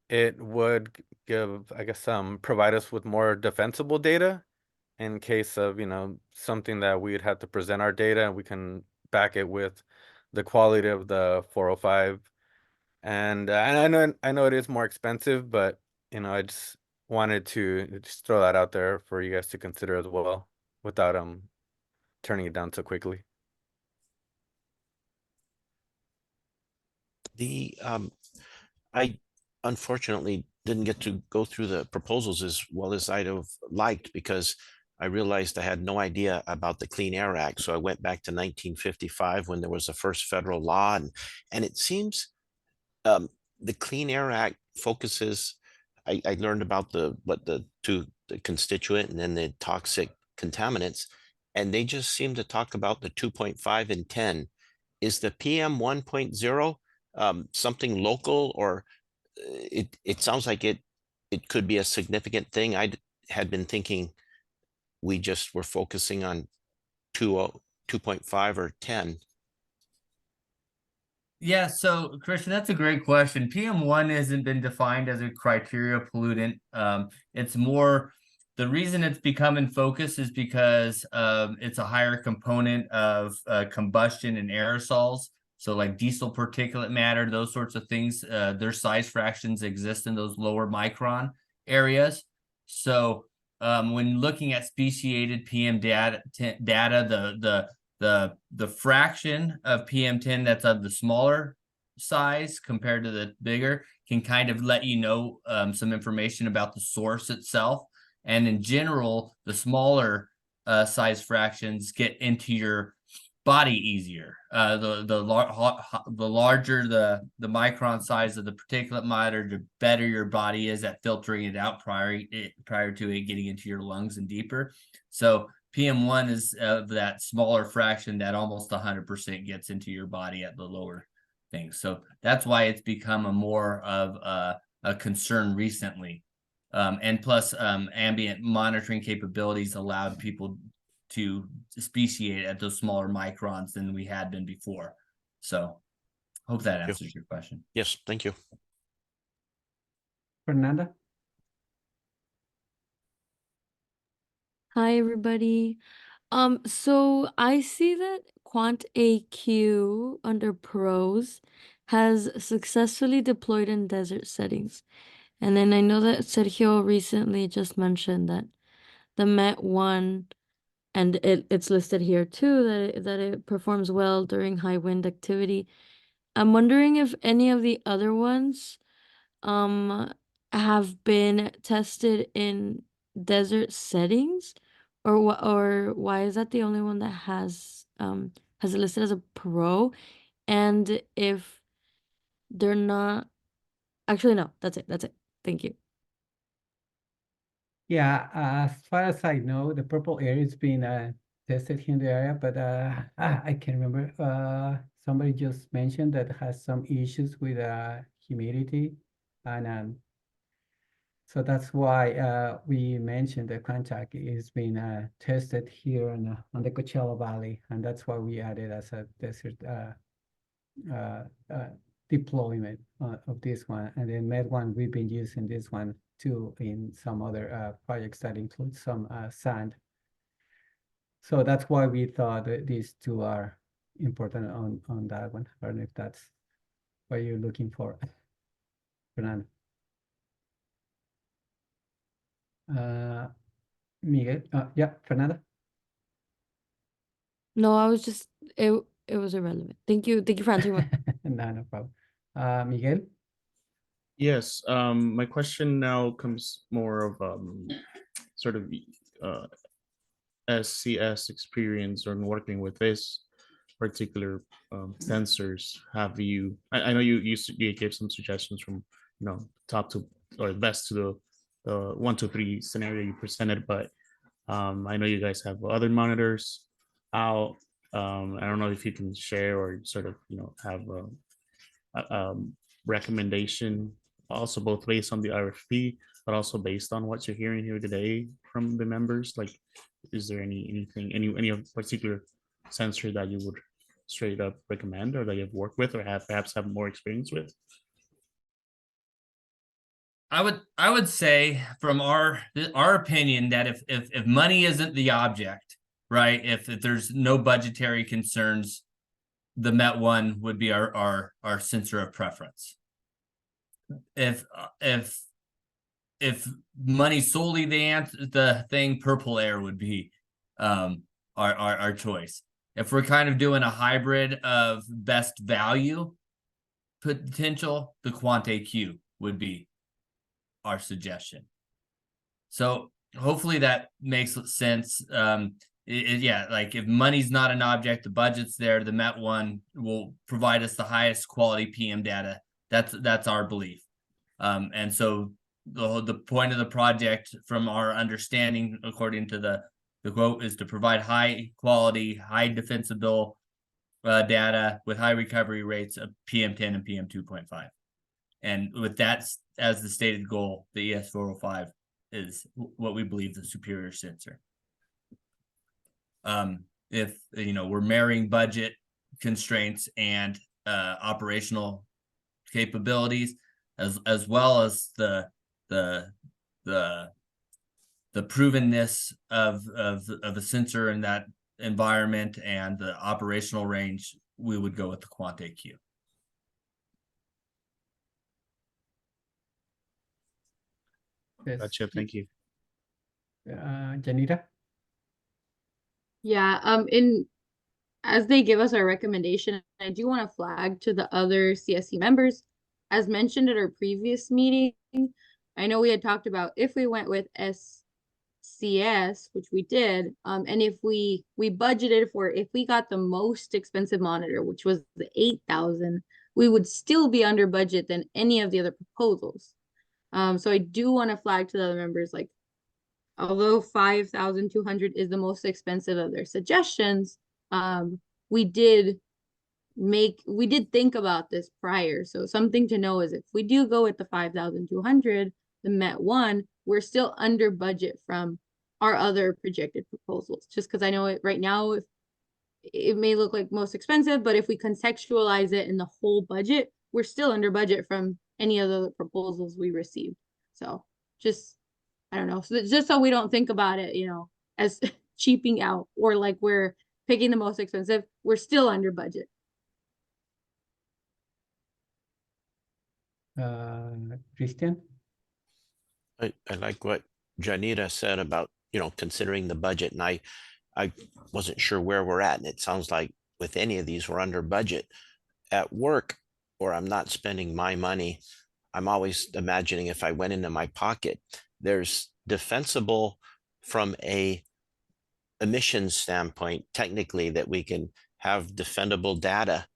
Speaker 15: it would give, I guess, provide us with more defensible data in case of, something that we'd have to present our data, and we can back it with the quality of the 405. And I know it is more expensive, but I just wanted to just throw that out there for you guys to consider as well, without turning it down so quickly.
Speaker 6: I unfortunately didn't get to go through the proposals as well as I'd have liked, because I realized I had no idea about the Clean Air Act. So I went back to 1955 when there was the first federal law, and it seems the Clean Air Act focuses. I learned about the constituent and then the toxic contaminants, and they just seem to talk about the 2.5 and 10. Is the PM 1.0 something local, or it sounds like it could be a significant thing? I had been thinking we just were focusing on 2.5 or 10.
Speaker 13: Yeah, so Christian, that's a great question. PM1 hasn't been defined as a criteria pollutant. It's more, the reason it's become in focus is because it's a higher component of combustion and aerosols. So like diesel particulate matter, those sorts of things, their size fractions exist in those lower micron areas. So when looking at speciated PM data, the fraction of PM10 that's of the smaller size compared to the bigger can kind of let you know some information about the source itself. And in general, the smaller size fractions get into your body easier. The larger the micron size of the particulate matter, the better your body is at filtering it out prior to it getting into your lungs and deeper. So PM1 is of that smaller fraction that almost 100% gets into your body at the lower things. So that's why it's become a more of a concern recently. And plus ambient monitoring capabilities allowed people to speciate at those smaller microns than we had been before. So hope that answers your question.
Speaker 6: Yes, thank you.
Speaker 9: Fernanda?
Speaker 16: Hi, everybody. So I see that Quant AQ under pros has successfully deployed in desert settings. And then I know that Sergio recently just mentioned that the Met 1, and it's listed here too, that it performs well during high wind activity. I'm wondering if any of the other ones have been tested in desert settings, or why is that the only one that has it listed as a pro? And if they're not, actually no, that's it. Thank you.
Speaker 9: Yeah, as far as I know, the purple area is being tested here in the area, but I can't remember. Somebody just mentioned that has some issues with humidity, and so that's why we mentioned the contact is being tested here on the Coachella Valley, and that's why we added as a desert deployment of this one. And then Med1, we've been using this one too in some other projects that include some sand. So that's why we thought that these two are important on that one. I don't know if that's what you're looking for, Fernando. Miguel, yeah, Fernanda.
Speaker 16: No, I was just it was irrelevant. Thank you for answering my
Speaker 9: No problem. Miguel.
Speaker 14: Yes, my question now comes more of sort of SCS experience on working with this particular sensors. Have you? I know you gave some suggestions from top to or best to the 1, 2, 3 scenario you presented, but I know you guys have other monitors out. I don't know if you can share or sort of have a recommendation, also both based on the RFP, but also based on what you're hearing here today from the members. Like, is there any particular sensor that you would straight up recommend, or that you've worked with, or perhaps have more experience with?
Speaker 13: I would say from our opinion that if money isn't the object, right? If there's no budgetary concerns, the Met1 would be our sensor of preference. If money's solely the thing, Purple Air would be our choice. If we're kind of doing a hybrid of best value potential, the Quant AQ would be our suggestion. So hopefully that makes sense. Yeah, like if money's not an object, the budget's there, the Met1 will provide us the highest quality PM data. That's our belief. And so the point of the project, from our understanding, according to the quote, is to provide high quality, high defensible data with high recovery rates of PM10 and PM2.5. And with that as the stated goal, the ES405 is what we believe the superior sensor. If we're marrying budget constraints and operational capabilities, as well as the provenness of a sensor in that environment and the operational range, we would go with the Quant AQ.
Speaker 14: Gotcha. Thank you.
Speaker 9: Janita.
Speaker 7: Yeah, as they give us our recommendation, I do want to flag to the other CSC members, as mentioned at our previous meeting, I know we had talked about if we went with SCS, which we did, and if we budgeted for, if we got the most expensive monitor, which was the 8,000, we would still be under budget than any of the other proposals. So I do want to flag to the other members, like, although 5,200 is the most expensive of their suggestions, we did think about this prior. So something to know is if we do go with the 5,200, the Met1, we're still under budget from our other projected proposals. Just because I know it right now, it may look like most expensive, but if we contextualize it in the whole budget, we're still under budget from any of the proposals we received. So just, I don't know. So just so we don't think about it, as cheaping out or like we're picking the most expensive, we're still under budget.
Speaker 9: Christian?
Speaker 6: I like what Janita said about, considering the budget, and I wasn't sure where we're at, and it sounds like with any of these, we're under budget. At work, or I'm not spending my money, I'm always imagining if I went into my pocket, there's defensible from a emissions standpoint, technically, that we can have defendable data.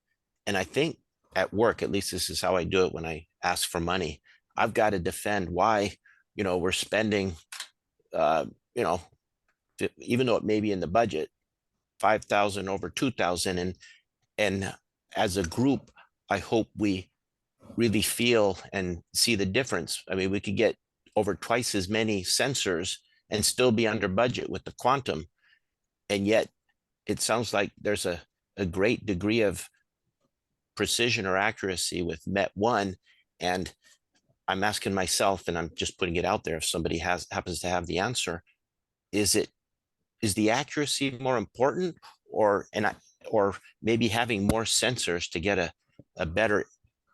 Speaker 6: And I think at work, at least this is how I do it when I ask for money, I've got to defend why, we're spending, even though it may be in the budget, 5,000 over 2,000. And as a group, I hope we really feel and see the difference. I mean, we could get over twice as many sensors and still be under budget with the quantum. And yet it sounds like there's a great degree of precision or accuracy with Met1. And I'm asking myself, and I'm just putting it out there, if somebody happens to have the answer, is the accuracy more important, or maybe having more sensors to get a better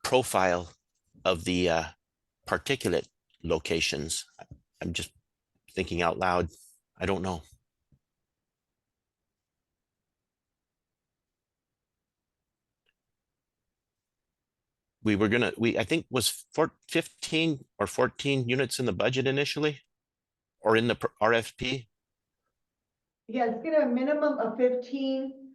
Speaker 6: profile of the particulate locations? I'm just thinking out loud. I don't know. I think was 15 or 14 units in the budget initially, or in the RFP.
Speaker 2: Yeah, let's get a minimum of 15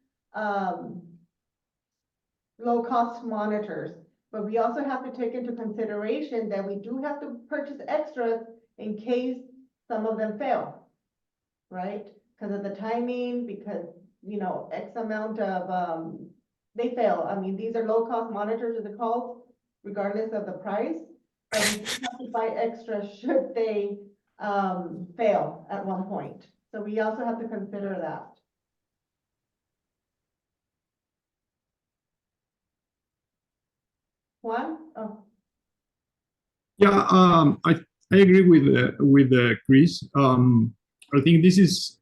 Speaker 2: low-cost monitors. But we also have to take into consideration that we do have to purchase extras in case some of them fail, right? Because of the timing, because, you know, X amount of, they fail. I mean, these are low-cost monitors, as they're called, regardless of the price. But we do have to buy extra should they fail at one point. So we also have to consider that. Juan? Oh.
Speaker 12: Yeah, I agree with Chris. I think this is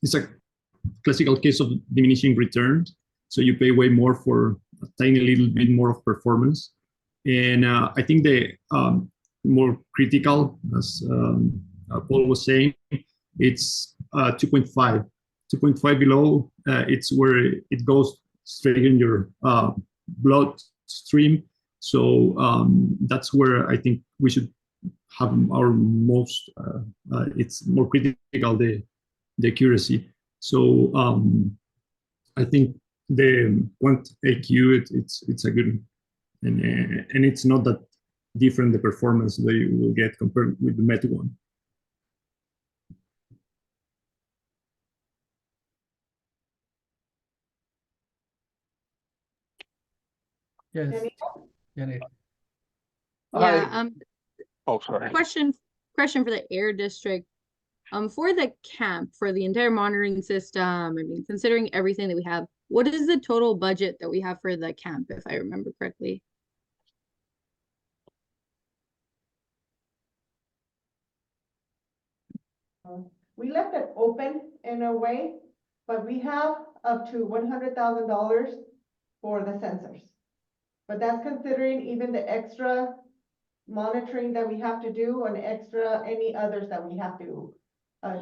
Speaker 12: it's a classical case of diminishing returns. So you pay way more for a tiny little bit more of performance. And I think the more critical, as Paul was saying, it's 2.5. 2.5 below, it's where it goes straight in your bloodstream. So that's where I think we should have our most, it's more critical, the accuracy. So I think the Quant AQ, it's a good, and it's not that different, the performance that you will get compared with the Met one.
Speaker 9: Yes.
Speaker 7: Yeah,
Speaker 5: Hi. Oh, sorry.
Speaker 7: question for the air district. For the camp, for the entire monitoring system, I mean, considering everything that we have, what is the total budget that we have for the camp, if I remember correctly?
Speaker 2: We left it open in a way, but we have up to $100,000 for the sensors. But that's considering even the extra monitoring that we have to do and extra any others that we have to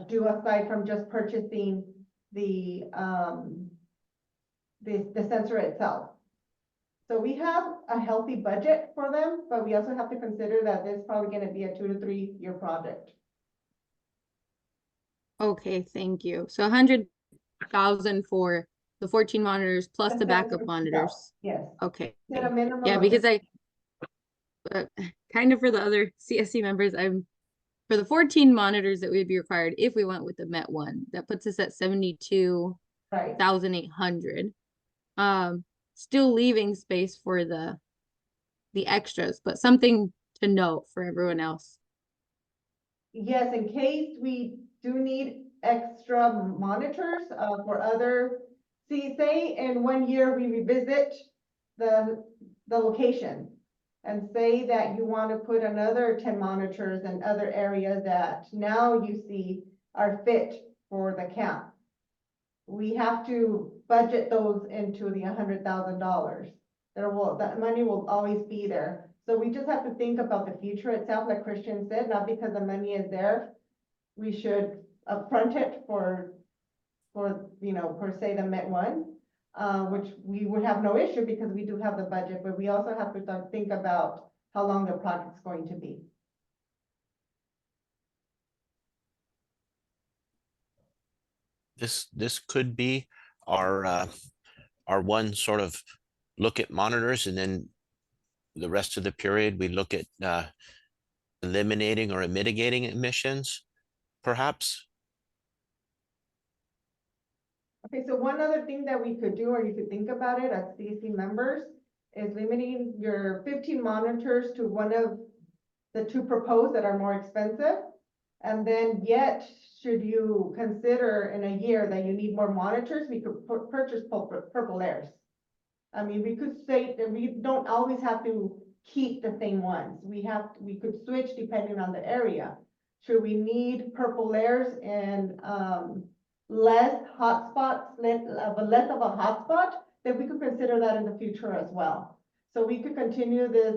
Speaker 2: do aside from just purchasing the sensor itself. So we have a healthy budget for them, but we also have to consider that this is probably going to be a 2 to 3 year project.
Speaker 7: Okay, thank you. So 100,000 for the 14 monitors plus the backup monitors.
Speaker 2: Yes.
Speaker 7: Okay.
Speaker 2: At a minimum.
Speaker 7: Yeah,
Speaker 2: of-
Speaker 7: because kind of for the other CSC members, for the 14 monitors that would be required if we went with the Met one, that puts us at 72,800. Still leaving space for the extras, but something to note for everyone else.
Speaker 2: Yes, in case we do need extra monitors for other, see, say in 1 year we revisit the location and say that you want to put another 10 monitors in other areas that now you see are fit for the camp. We have to budget those into the $100,000. That money will always be there. So we just have to think about the future itself, like Christian said, not because the money is there. We should upfront it for you know, per se the Met one, which we would have no issue because we do have the budget, but we also have to think about how long the project's going to be.
Speaker 6: This could be our one sort of look at monitors, and then the rest of the period we look at eliminating or mitigating emissions, perhaps.
Speaker 2: Okay, so one other thing that we could do, or you could think about it as CSC members, is limiting your 15 monitors to one of the 2 proposed that are more expensive. And then yet, should you consider in a year that you need more monitors, we could purchase purple airs. I mean, we could say that we don't always have to keep the same ones. We could switch depending on the area. Should we need purple layers and, less hotspots, less of a hotspot, then we could consider that in the future as well. So we could continue this,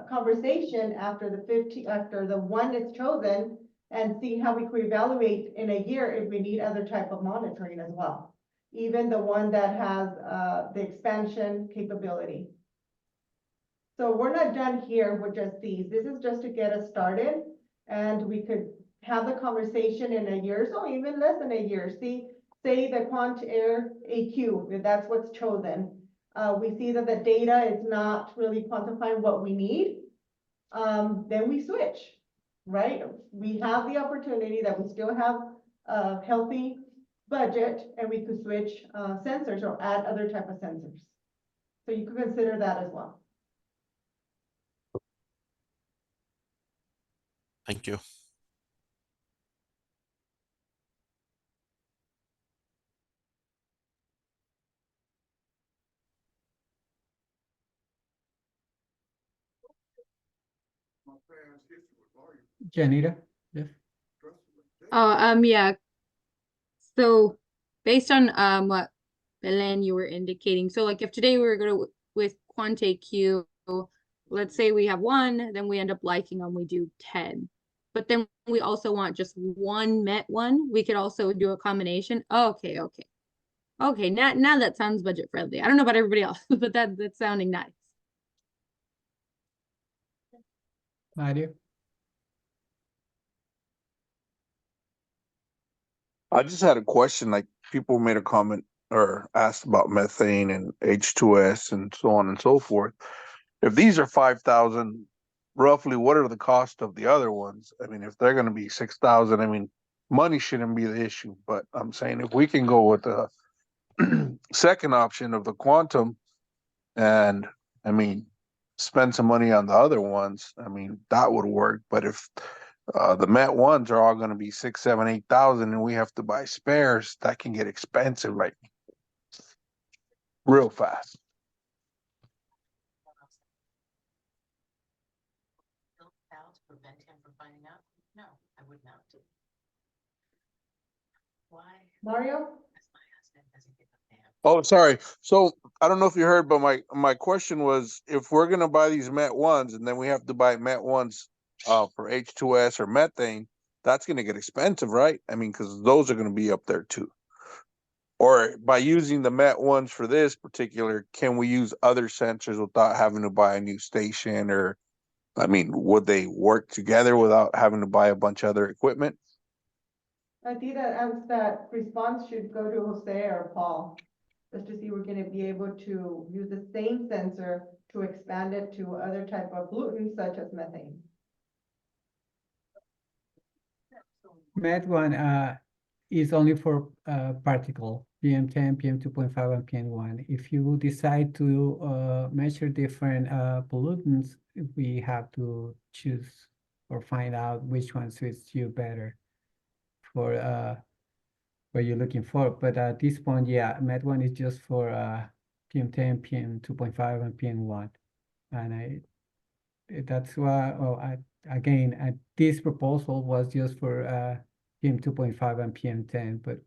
Speaker 2: conversation after after the one is chosen, and see how we could evaluate in a year if we need other type of monitoring as well. Even the one that has, the expansion capability. So we're not done here with just these. This is just to get us started, and we could have the conversation in a year, so even less than a year. Say the Quant Air AQ, if that's what's chosen. We see that the data is not really quantifying what we need. Then we switch, right? We have the opportunity that we still have a healthy budget, and we could switch sensors or add other type of sensors. So you could consider that as well.
Speaker 6: Thank you.
Speaker 9: Janita, yes.
Speaker 7: Oh, yeah. So based on what Belen you were indicating, so like if today we were going to with Quante Q, let's say we have one, then we end up liking them, we do 10. But then we also want just one Met one. We could also do a combination. Okay. Okay, now that sounds budget friendly. I don't know about everybody else, but that's sounding nice.
Speaker 9: Mario?
Speaker 17: I just had a question, like people made a comment or asked about methane and H2S and so on and so forth. If these are 5,000, roughly, what are the cost of the other ones? I mean, if they're gonna be 6,000, I mean, money shouldn't be the issue, but I'm saying if we can go with the second option of the Quantum and, I mean, spend some money on the other ones, I mean, that would work. But if the Met ones are all going to be 6, 7, 8,000, and we have to buy spares, that can get expensive, like real fast.
Speaker 18: Prevent him from finding out? No, I would not. Why?
Speaker 2: Mario?
Speaker 17: Oh, sorry. So I don't know if you heard, but my question was, if we're gonna buy these Met ones and then we have to buy Met ones for H2S or methane, that's gonna get expensive, right? I mean, because those are gonna be up there too. Or by using the Met ones for this particular, can we use other sensors without having to buy a new station? Or, I mean, would they work together without having to buy a bunch of other equipment?
Speaker 2: I think that response should go to Jose or Paul, just to see we're gonna be able to use the same sensor to expand it to other type of pollutants such as methane.
Speaker 9: Met one is only for particle, PM10, PM2.5, and PM1. If you decide to measure different pollutants, we have to choose or find out which one suits you better for what you're looking for. But at this point, yeah, Met one is just for PM10, PM2.5, and PM1. And that's why, again, this proposal was just for PM2.5 and PM10, but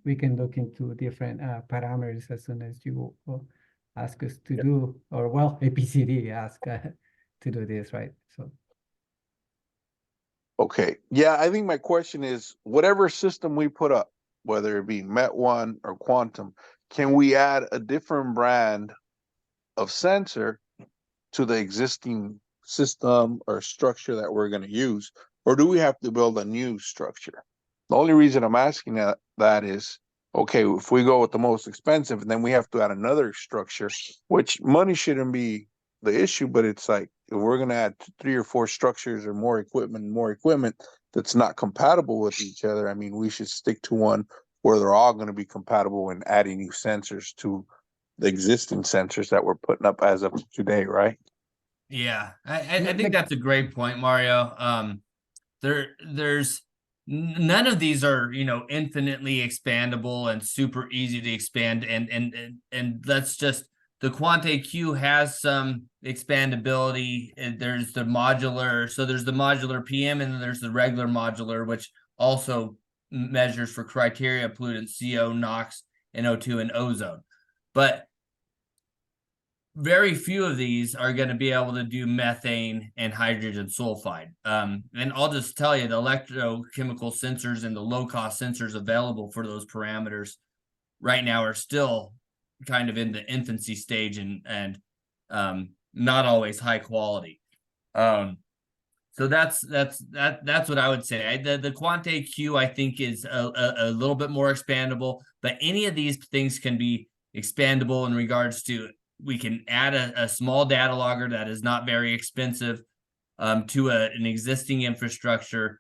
Speaker 9: we can look into different parameters as soon as you ask us to do, or well, APCD ask to do this, right? So.
Speaker 17: Okay. Yeah, I think my question is, whatever system we put up, whether it be Met one or Quantum, can we add a different brand of sensor to the existing system or structure that we're going to use? Or do we have to build a new structure? The only reason I'm asking that is, okay, if we go with the most expensive, then we have to add another structure, which money shouldn't be the issue, but it's like, if we're going to add 3 or 4 structures or more equipment that's not compatible with each other, I mean, we should stick to one where they're all going to be compatible and adding new sensors to the existing sensors that we're putting up as of today, right?
Speaker 13: Yeah, I think that's a great point, Mario. There's none of these are, you know, infinitely expandable and super easy to expand. And that's just, the QuantAQ has some expandability. And there's the modular, so there's the modular PM, and then there's the regular modular, which also measures for criteria pollutants, CO, NOx, NO2, and ozone. But very few of these are going to be able to do methane and hydrogen sulfide. And I'll just tell you, the electrochemical sensors and the low-cost sensors available for those parameters right now are still kind of in the infancy stage and not always high quality. So that's what I would say. The QuantAQ, I think, is a little bit more expandable, but any of these things can be expandable in regards to, we can add a small data logger that is not very expensive to an existing infrastructure,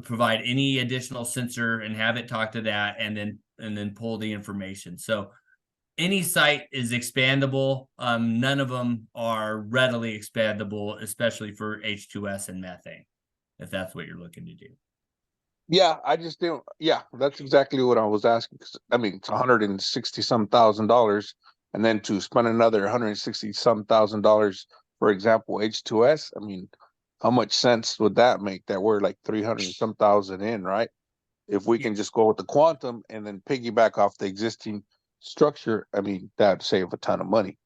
Speaker 13: provide any additional sensor and have it talk to that, and then pull the information. So any site is expandable. None of them are readily expandable, especially for H2S and methane, if that's what you're looking to do.
Speaker 17: Yeah, I just didn't. Yeah, that's exactly what I was asking. 'Cause, I mean, it's $160-some thousand, and then to spend another $160-some thousand, for example, H2S. I mean, how much sense would that make? That we're like 300-some thousand in, right? If we can just go with the quantum and then piggyback off the existing structure, I mean, that'd save a ton of money.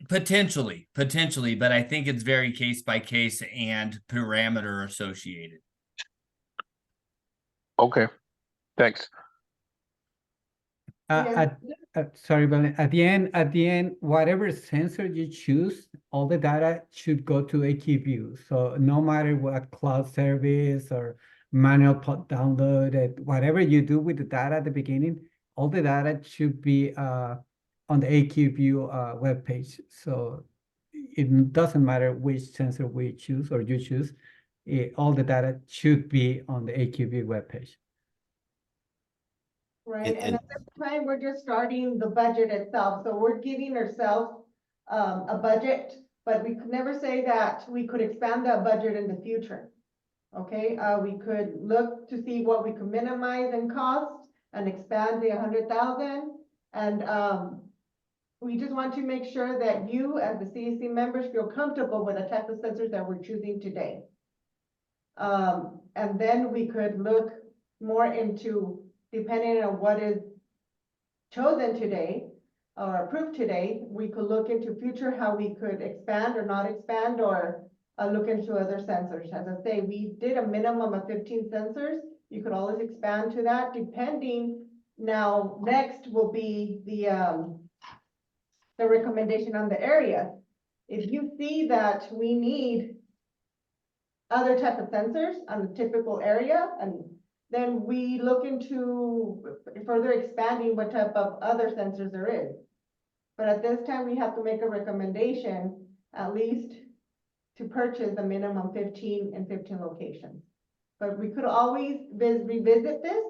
Speaker 13: Potentially, but I think it's very case by case and parameter associated.
Speaker 17: Okay, thanks.
Speaker 9: Sorry, but at the end, whatever sensor you choose, all the data should go to AQView. So no matter what cloud service or manual download, whatever you do with the data at the beginning, all the data should be on the AQView webpage. So it doesn't matter which sensor we choose or you choose, all the data should be on the AQView webpage.
Speaker 2: Right, and at this time, we're just starting the budget itself, so we're giving ourselves a budget, but we could never say that we could expand that budget in the future. Okay, we could look to see what we could minimize in cost and expand the 100,000. And we just want to make sure that you, as the CSC members, feel comfortable with the type of sensors that we're choosing today. And then we could look more into, depending on what is chosen today or approved today, we could look into future how we could expand or not expand, or look into other sensors. As I say, we did a minimum of 15 sensors. You could always expand to that depending. Now, next will be the recommendation on the area. If you see that we need other type of sensors on the typical area, and then we look into further expanding what type of other sensors there is. But at this time, we have to make a recommendation, at least to purchase a minimum 15 in 15 locations. But we could always revisit this.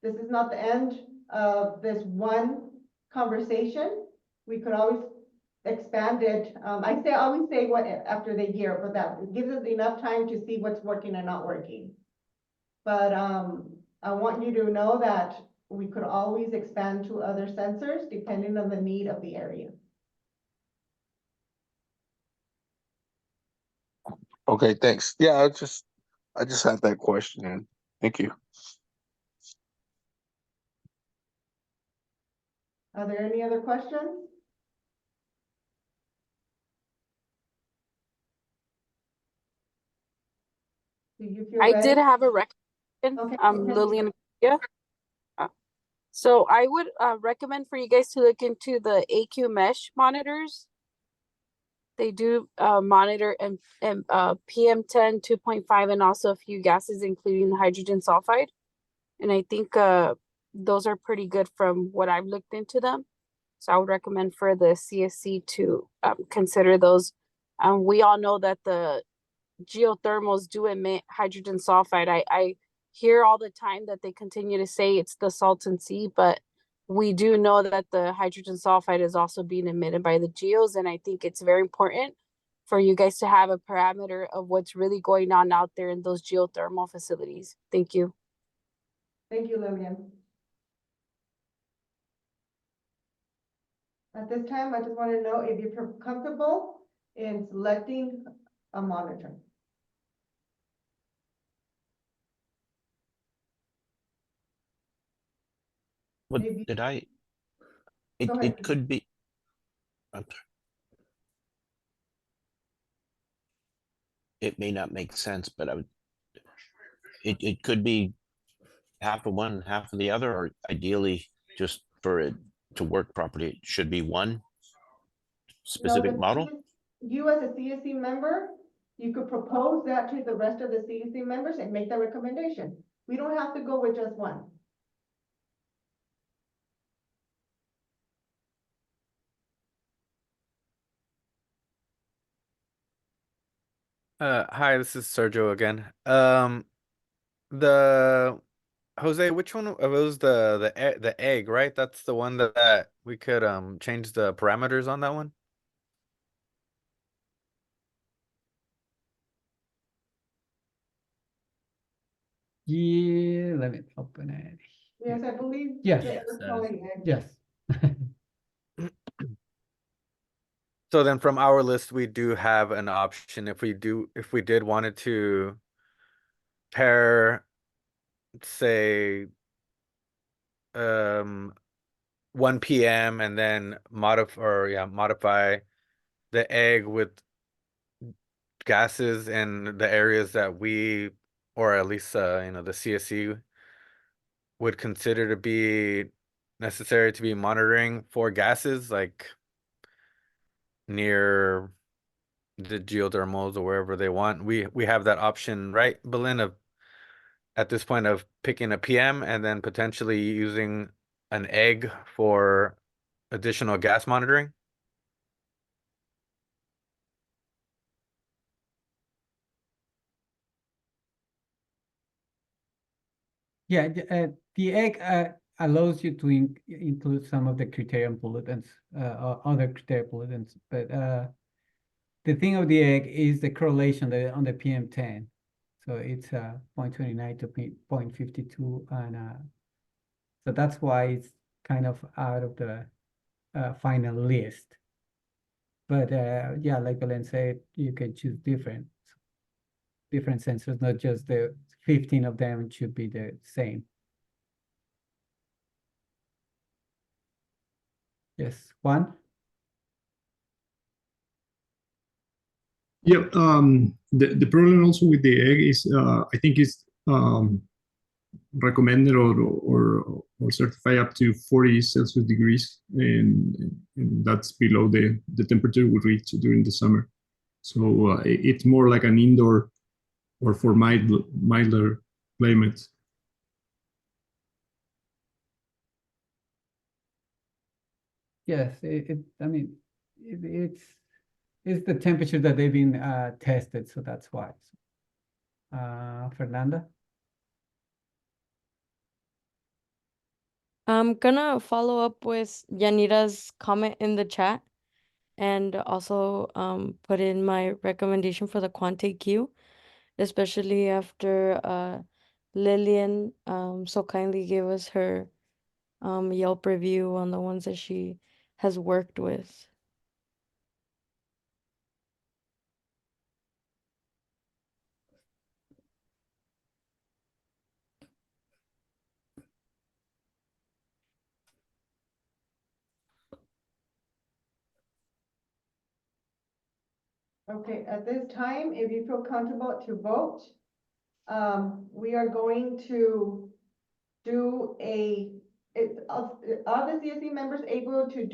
Speaker 2: This is not the end of this one conversation. We could always expand it. I always say what after the year, but that gives us enough time to see what's working and not working. But I want you to know that we could always expand to other sensors depending on the need of the area.
Speaker 17: Okay, thanks. Yeah, I just had that question, and thank you.
Speaker 2: Are there any other questions? Do you feel
Speaker 11: I
Speaker 2: ready?
Speaker 11: did have a recommendation,
Speaker 2: Okay.
Speaker 11: Lillian. Yeah. So I would recommend for you guys to look into the AQ mesh monitors. They do monitor and PM10, 2.5, and also a few gases, including the hydrogen sulfide. And I think those are pretty good from what I've looked into them. So I would recommend for the CSC to consider those. We all know that the geothermals do emit hydrogen sulfide. I hear all the time that they continue to say it's the Salton Sea, but we do know that the hydrogen sulfide is also being emitted by the geos, and I think it's very important for you guys to have a parameter of what's really going on out there in those geothermal facilities. Thank you.
Speaker 2: Thank you, Lillian. At this time, I just want to know if you're comfortable in selecting a monitor.
Speaker 6: What
Speaker 2: Maybe-
Speaker 6: did I?
Speaker 2: Go ahead.
Speaker 6: It could be. I'm sorry. It may not make sense, but I would. It could be half of one, half of the other, or ideally, just for it to work properly, it should be one specific
Speaker 2: No,
Speaker 6: model.
Speaker 2: You as a CSC member, you could propose that to the rest of the CSC members and make that recommendation. We don't have to go with just one.
Speaker 15: Hi, this is Sergio again. The Jose, which one was the egg, right? That's the one that we could change the parameters on that one.
Speaker 9: Yeah, let me open it.
Speaker 2: Yes, I believe.
Speaker 9: Yes.
Speaker 2: that we're calling it.
Speaker 9: Yes.
Speaker 15: So then from our list, we do have an option if we did wanted to pair, say, 1 p.m. and then modify the egg with gases in the areas that we, or at least the CSC would consider to be necessary to be monitoring for gases, like near the geothermals or wherever they want. We have that option, right, Belen, of at this point of picking a PM and then potentially using an egg for additional gas monitoring.
Speaker 9: Yeah, the egg allows you to include some of the criterion pollutants, or other criterion pollutants, but the thing of the egg is the correlation on the PM10. So it's 0.29 to 0.52, and so that's why it's kind of out of the final list. But yeah, like Belen said, you can choose different sensors, not just the 15 of them should be the same. Yes, Juan?
Speaker 12: Yeah, the problem also with the egg is I think it's recommended or certified up to 40 Celsius degrees, and that's below the temperature we reach during the summer. So it's more like an indoor or for milder climates.
Speaker 9: Yes, I mean, it's the temperature that they've been tested, so that's why. Fernanda?
Speaker 16: I'm gonna follow up with Yanira's comment in the chat and also put in my recommendation for the Quante Q, especially after Lillian so kindly gave us her Yelp review on the ones that she has worked with.
Speaker 2: Okay, at this time, if you feel comfortable to vote, we are going to do are the CSC members able to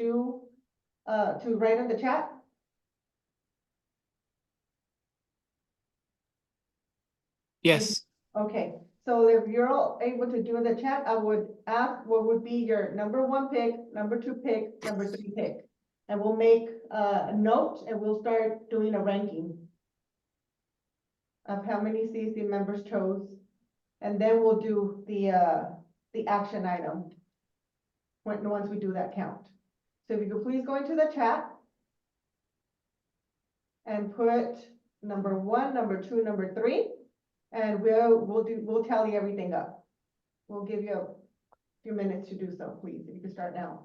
Speaker 2: to write in the chat?
Speaker 1: Yes.
Speaker 2: Okay, so if you're all able to do the chat, I would ask what would be your number 1 pick, number 2 pick, number 3 pick. And we'll make a note and we'll start doing a ranking of how many CSC members chose. And then we'll do the action item once we do that count. So if you could please go into the chat. and put number 1, number 2, number 3, and we'll tally everything up. We'll give you a few minutes to do so, please. If you can start now.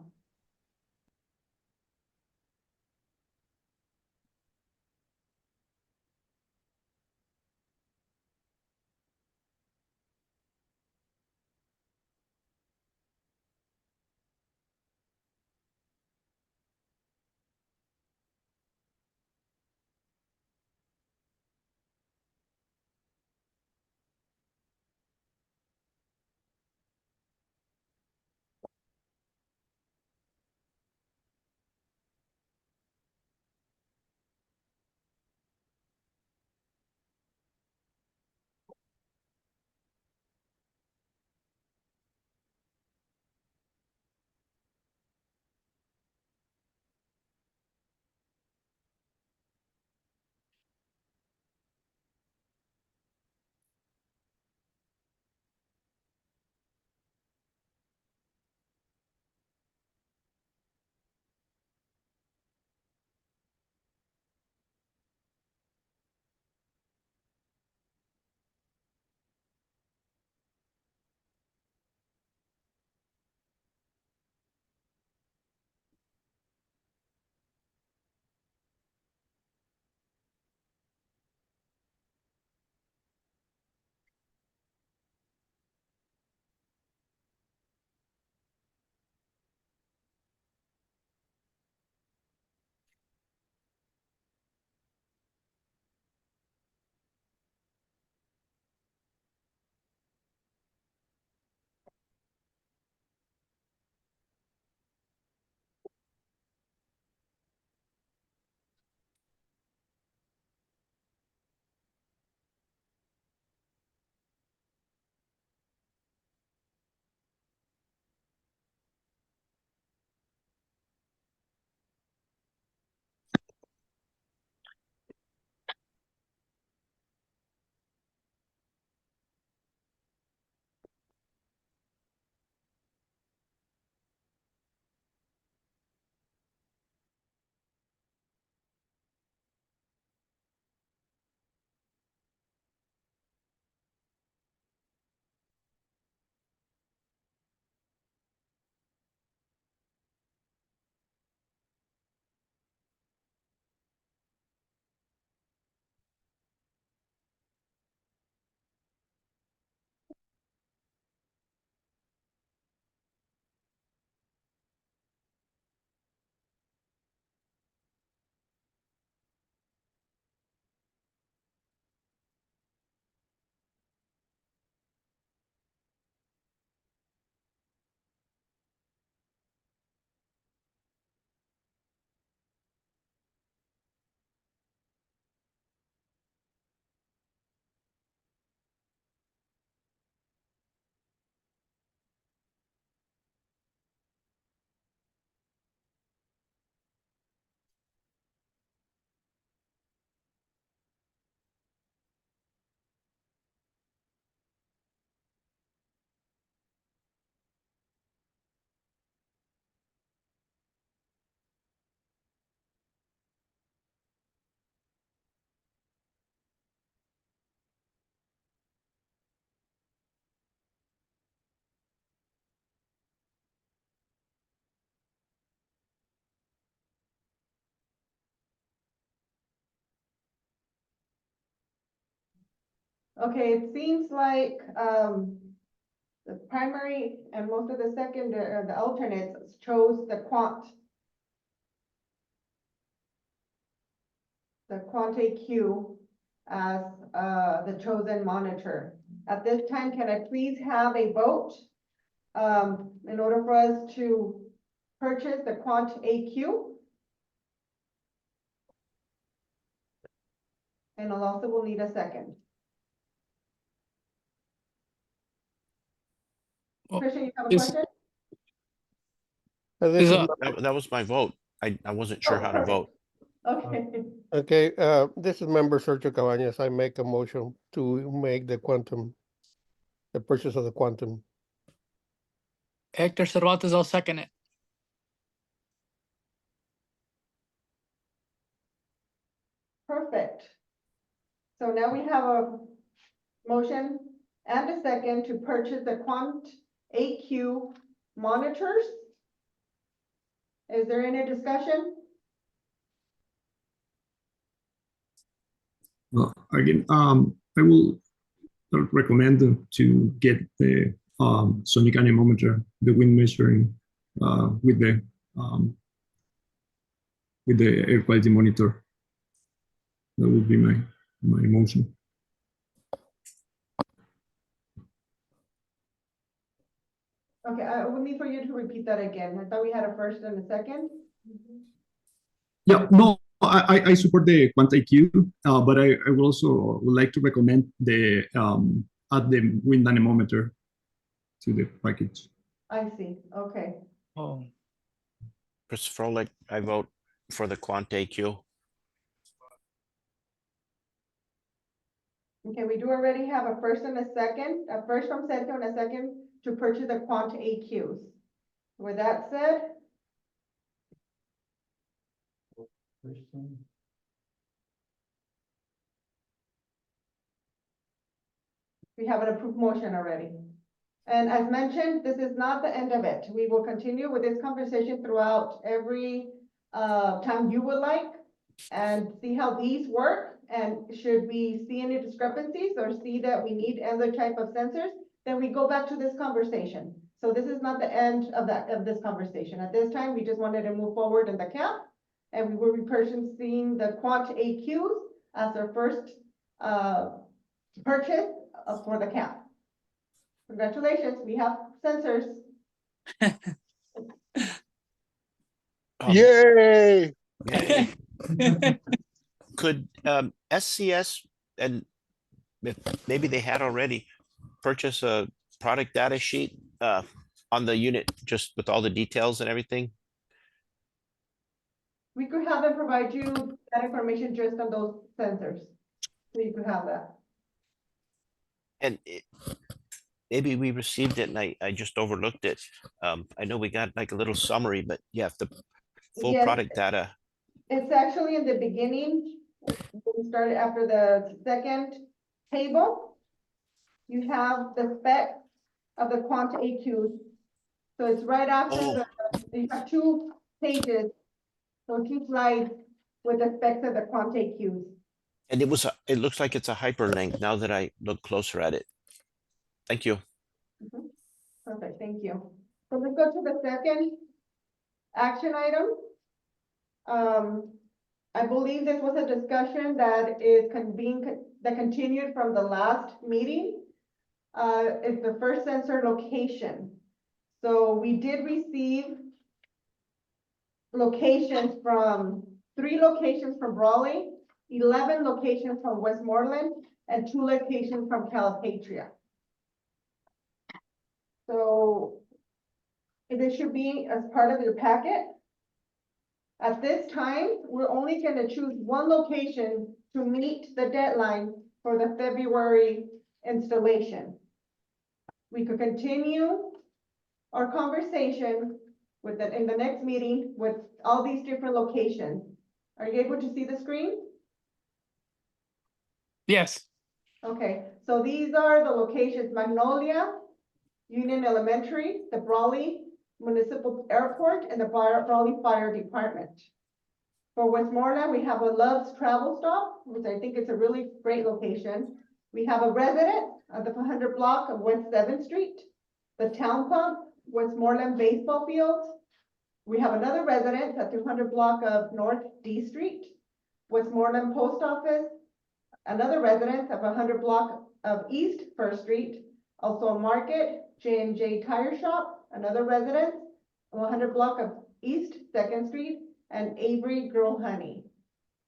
Speaker 2: Okay, it seems like the primary and most of the secondary, the alternates chose the quant AQ as the chosen monitor. At this time, can I please have a vote in order for us to purchase the quant AQ? And also will need a second.
Speaker 1: Oh,
Speaker 2: Christian, you have a
Speaker 1: is-
Speaker 2: question?
Speaker 1: Is
Speaker 6: That was my vote. I wasn't sure how to vote.
Speaker 2: Okay.
Speaker 5: Okay, this is member Sergio Cabañas. I make a motion to make the purchase of the quantum.
Speaker 1: Hector Cervantes, I'll second it.
Speaker 2: Perfect. So now we have a motion and a second to purchase the Quant AQ monitors. Is there any discussion?
Speaker 12: Again, I will recommend to get the sonic anemometer, the wind measuring with the air quality monitor. That would be my motion.
Speaker 2: Okay, I would need for you to repeat that again. I thought we had a first and a second.
Speaker 12: Yeah, no, I support the Quant IQ, but I would also would like to recommend the add the wind anemometer to the package.
Speaker 2: I see, okay.
Speaker 1: Oh,
Speaker 6: Christopher Froelich, I vote for the Quant AQ.
Speaker 2: Okay, we do already have a first and a second, a first from Sergio and a second to purchase the Quant AQs. With that said, we have an approved motion already. And as mentioned, this is not the end of it. We will continue with this conversation throughout every time you would like and see how these work. And should we see any discrepancies or see that we need other type of sensors, then we go back to this conversation. So this is not the end of this conversation. At this time, we just wanted to move forward in the camp, and we will be purchasing the Quant AQs as our first purchase for the camp. Congratulations, we have sensors.
Speaker 17: Yay!
Speaker 6: Yay. Could SCS, and maybe they had already, purchase a product data sheet on the unit, just with all the details and everything?
Speaker 2: We could have them provide you that information just on those sensors. So you could have that.
Speaker 6: And maybe we received it and I just overlooked it. I know we got like a little summary, but yeah, the full
Speaker 2: Yes.
Speaker 6: product data.
Speaker 2: It's actually in the beginning. We started after the second table. You have the specs of the Quant AQs. So it's right after you have 2 pages, so 2 slides with the specs of the Quant AQs.
Speaker 6: And it looks like it's a hyperlink now that I look closer at it. Thank you.
Speaker 2: Perfect, thank you. So let's go to the second action item. I believe this was a discussion that is that continued from the last meeting. It's the first sensor location. So we did receive locations from 3 locations from Brawley, 11 locations from Westmoreland, and 2 locations from Calipatria. So this should be as part of your packet. At this time, we're only going to choose 1 location to meet the deadline for the February installation. We could continue our conversation with in the next meeting with all these different locations. Are you able to see the screen?
Speaker 1: yes.
Speaker 2: Okay, so these are the locations: Magnolia, Union Elementary, the Brawley Municipal Airport, and the Brawley Fire Department. For Westmoreland, we have a Love's Travel Stop, which I think is a really great location. We have a resident at the 100 block of West 7th Street, the Town Pump, Westmoreland Baseball Field. We have another residence at 200 block of North D Street, Westmoreland Post Office, another residence of 100 block of East 1st Street, also a Market, J&J Tire Shop, another residence, 100 block of East 2nd Street, and Avery Girl Honey.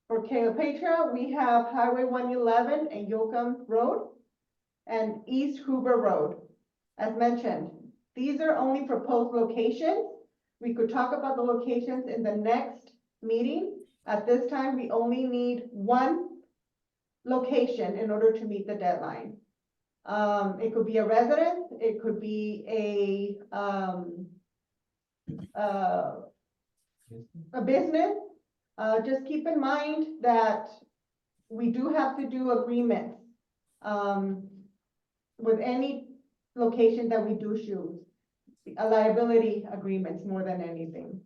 Speaker 2: For Calipatria, we have Highway 111 and Yoakum Road and East Hoover Road. As mentioned, these are only proposed locations. We could talk about the locations in the next meeting. At this time, we only need 1 location in order to meet the deadline. It could be a residence, it could be a business. Just keep in mind that we do have to do agreements, with any location that we do choose. Liability agreements more than anything.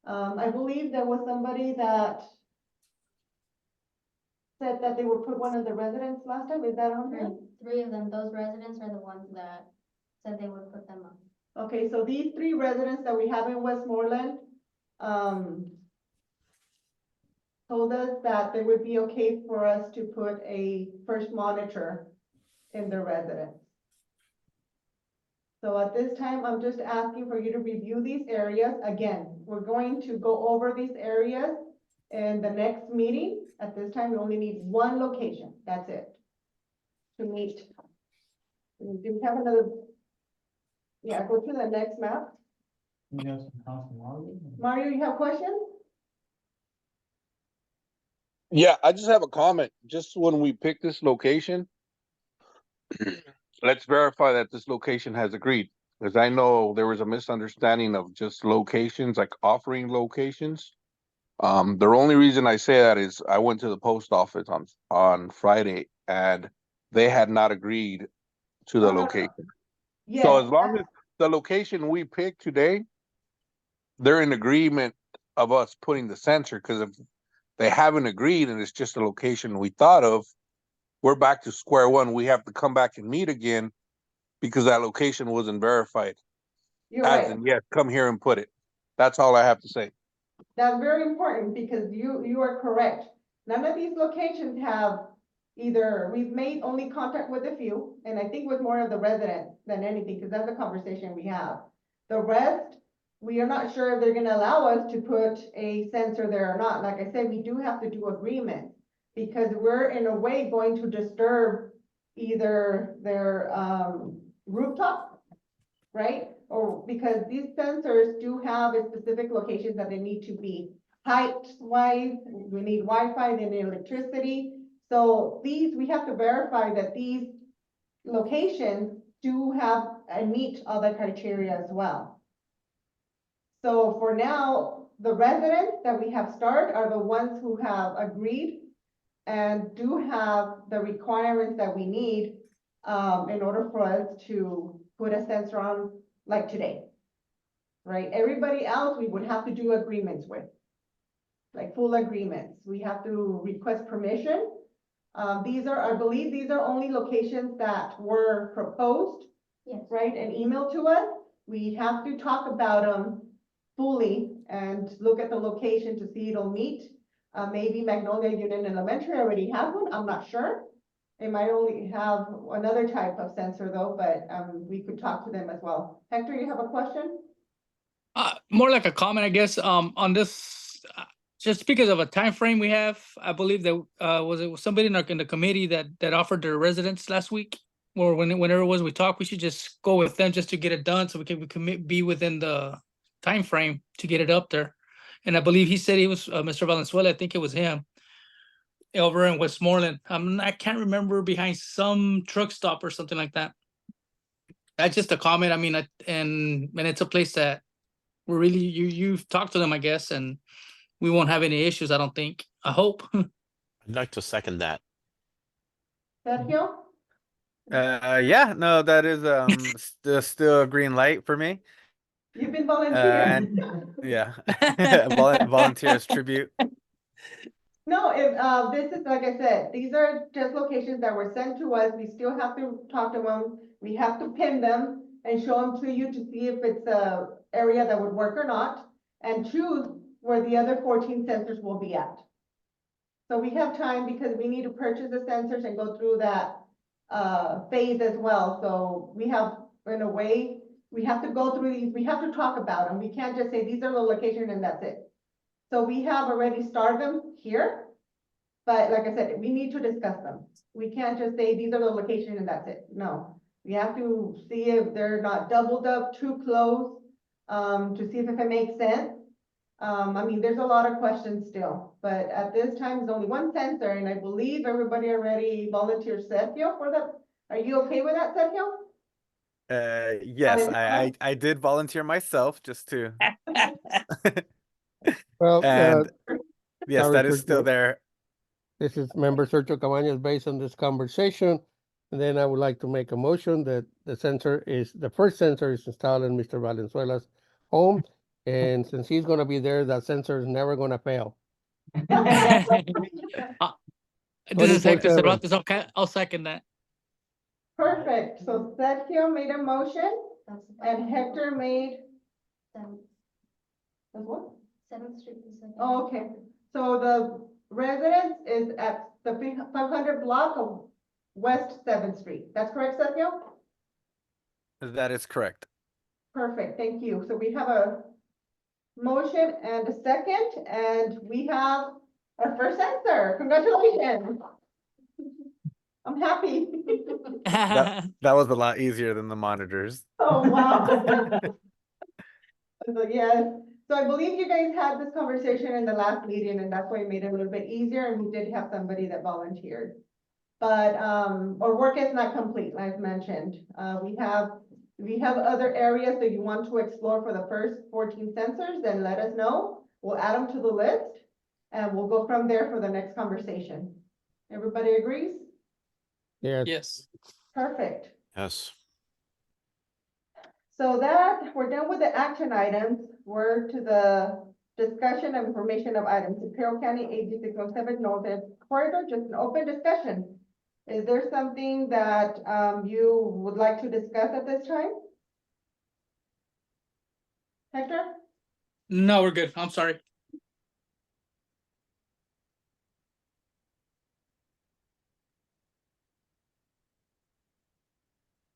Speaker 2: I believe there was somebody that said that they would put one of the residents last time. Is that on here?
Speaker 3: Three of them, those residents are the ones that said they would put them up.
Speaker 2: Okay, so these 3 residents that we have in Westmoreland, told us that they would be okay for us to put a first monitor in their residence. So at this time, I'm just asking for you to review these areas. Again, we're going to go over these areas in the next meeting. At this time, we only need 1 location. That's it. To meet. Do we have another? Yeah, go to the next map. Mario, you have questions?
Speaker 17: Yeah, I just have a comment. Just when we pick this location, let's verify that this location has agreed. Because I know there was a misunderstanding of just locations, like offering locations. The only reason I say that is I went to the post office on Friday and they had not agreed to the location.
Speaker 2: Yes.
Speaker 17: So as long as the location we pick today, they're in agreement of us putting the sensor, because if they haven't agreed and it's just a location we thought of, we're back to square one. We have to come back and meet again because that location wasn't verified.
Speaker 2: You're
Speaker 17: As
Speaker 2: right.
Speaker 17: in, yes, come here and put it. That's all I have to say.
Speaker 2: That's very important because you are correct. None of these locations have either, we've made only contact with a few, and I think with more of the resident than anything, because that's the conversation we have. The rest, we are not sure if they're gonna allow us to put a sensor there or not. Like I said, we do have to do agreements because we're in a way going to disturb either their rooftop, right? Or because these sensors do have a specific locations that they need to be height-wise, we need Wi-Fi, they need electricity. So these, we have to verify that these locations do have and meet all the criteria as well. So for now, the residents that we have started are the ones who have agreed and do have the requirements that we need in order for us to put a sensor on like today, right? Everybody else, we would have to do agreements with, like full agreements. We have to request permission. These are, I believe these are only locations that were proposed,
Speaker 3: Yes.
Speaker 2: right, and emailed to us. We have to talk about them fully and look at the location to see it'll meet. Maybe Magnolia Union Elementary already have one, I'm not sure. It might only have another type of sensor though, but we could talk to them as well. Hector, you have a question?
Speaker 1: More like a comment, I guess, on this, just because of a time frame we have. I believe that was it somebody in the committee that offered their residents last week, or whenever it was we talked. We should just go with them just to get it done, so we can be within the time frame to get it up there. And I believe he said he was Mr. Valenzuela. I think it was him over in Westmoreland. I can't remember, behind some truck stop or something like that. That's just a comment. I mean, and it's a place that we're really, you've talked to them, I guess, and we won't have any issues, I don't think. I hope.
Speaker 6: I'd like to second that.
Speaker 2: Sergio?
Speaker 15: Yeah, no, that is still a green light for me.
Speaker 2: You've been volunteering.
Speaker 15: Yeah, volunteer as tribute.
Speaker 2: No, if this is, like I said, these are just locations that were sent to us. We still have to talk to them. We have to pin them and show them to you to see if it's a area that would work or not, and choose where the other 14 sensors will be at. So we have time because we need to purchase the sensors and go through that phase as well. So we have, in a way, we have to go through these, we have to talk about them. We can't just say these are the location and that's it. So we have already started them here, but like I said, we need to discuss them. We can't just say these are the location and that's it. No, we have to see if they're not doubled up too close, to see if it makes sense. I mean, there's a lot of questions still, but at this time, there's only one sensor, and I believe everybody already volunteered Sergio for that. Are you okay with that, Sergio?
Speaker 15: Yes, I did volunteer myself just to.
Speaker 5: Well,
Speaker 15: And yes, that is still
Speaker 5: Sergio.
Speaker 15: there.
Speaker 5: This is member Sergio Cabañas based on this conversation. And then I would like to make a motion that the first sensor is installed in Mr. Valenzuela's home. And since he's gonna be there, that sensor is never gonna fail.
Speaker 1: This is Hector
Speaker 5: 24/7.
Speaker 1: Cervantes. Okay, I'll second that.
Speaker 2: Perfect. So Sergio made a motion and Hector made,
Speaker 3: Seventh
Speaker 2: what?
Speaker 3: Street. is second.
Speaker 2: Oh, okay. So the residence is at the 500 block of West 7th Street. That's correct, Sergio?
Speaker 15: That is correct.
Speaker 2: Perfect, thank you. So we have a motion and a second, and we have our first answer. Congratulations. I'm happy.
Speaker 15: That was a lot easier than the monitors.
Speaker 2: Oh, wow. So, yes, so I believe you guys had this conversation in the last meeting, and that's why it made it a little bit easier, and we did have somebody that volunteered. But, our work is not complete, like mentioned. We have other areas that you want to explore for the first 14 sensors, then let us know. We'll add them to the list, and we'll go from there for the next conversation. Everybody agrees?
Speaker 1: Yes.
Speaker 2: Perfect.
Speaker 6: Yes.
Speaker 2: So that, we're done with the action items. We're to the discussion and information of items. Imperial County AB 607 North Corridor, just an open discussion. Is there something that you would like to discuss at this time? Hector?
Speaker 1: No, we're good. I'm sorry.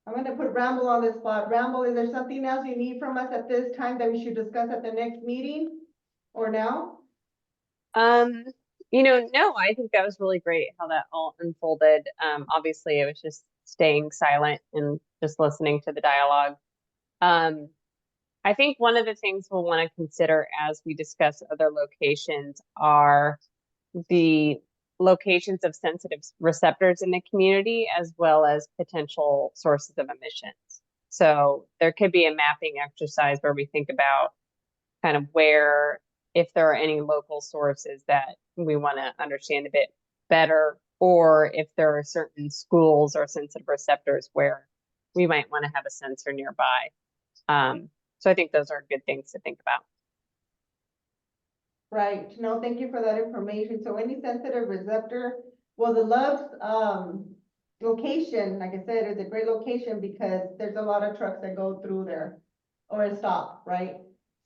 Speaker 2: I'm gonna put Ramble on the spot. Ramble, is there something else you need from us at this time that we should discuss at the next meeting or now?
Speaker 19: No, I think that was really great how that all unfolded. Obviously it was just staying silent and just listening to the dialogue. I think one of the things we'll want to consider as we discuss other locations are the locations of sensitive receptors in the community, as well as potential sources of emissions. So there could be a mapping exercise where we think about kind of where, if there are any local sources that we want to understand a bit better, or if there are certain schools or sensitive receptors where we might want to have a sensor nearby. So I think those are good things to think about.
Speaker 2: Right, no, thank you for that information. So any sensitive receptor, well, the Love's location, like I said, is a great location because there's a lot of trucks that go through there or a stop, right?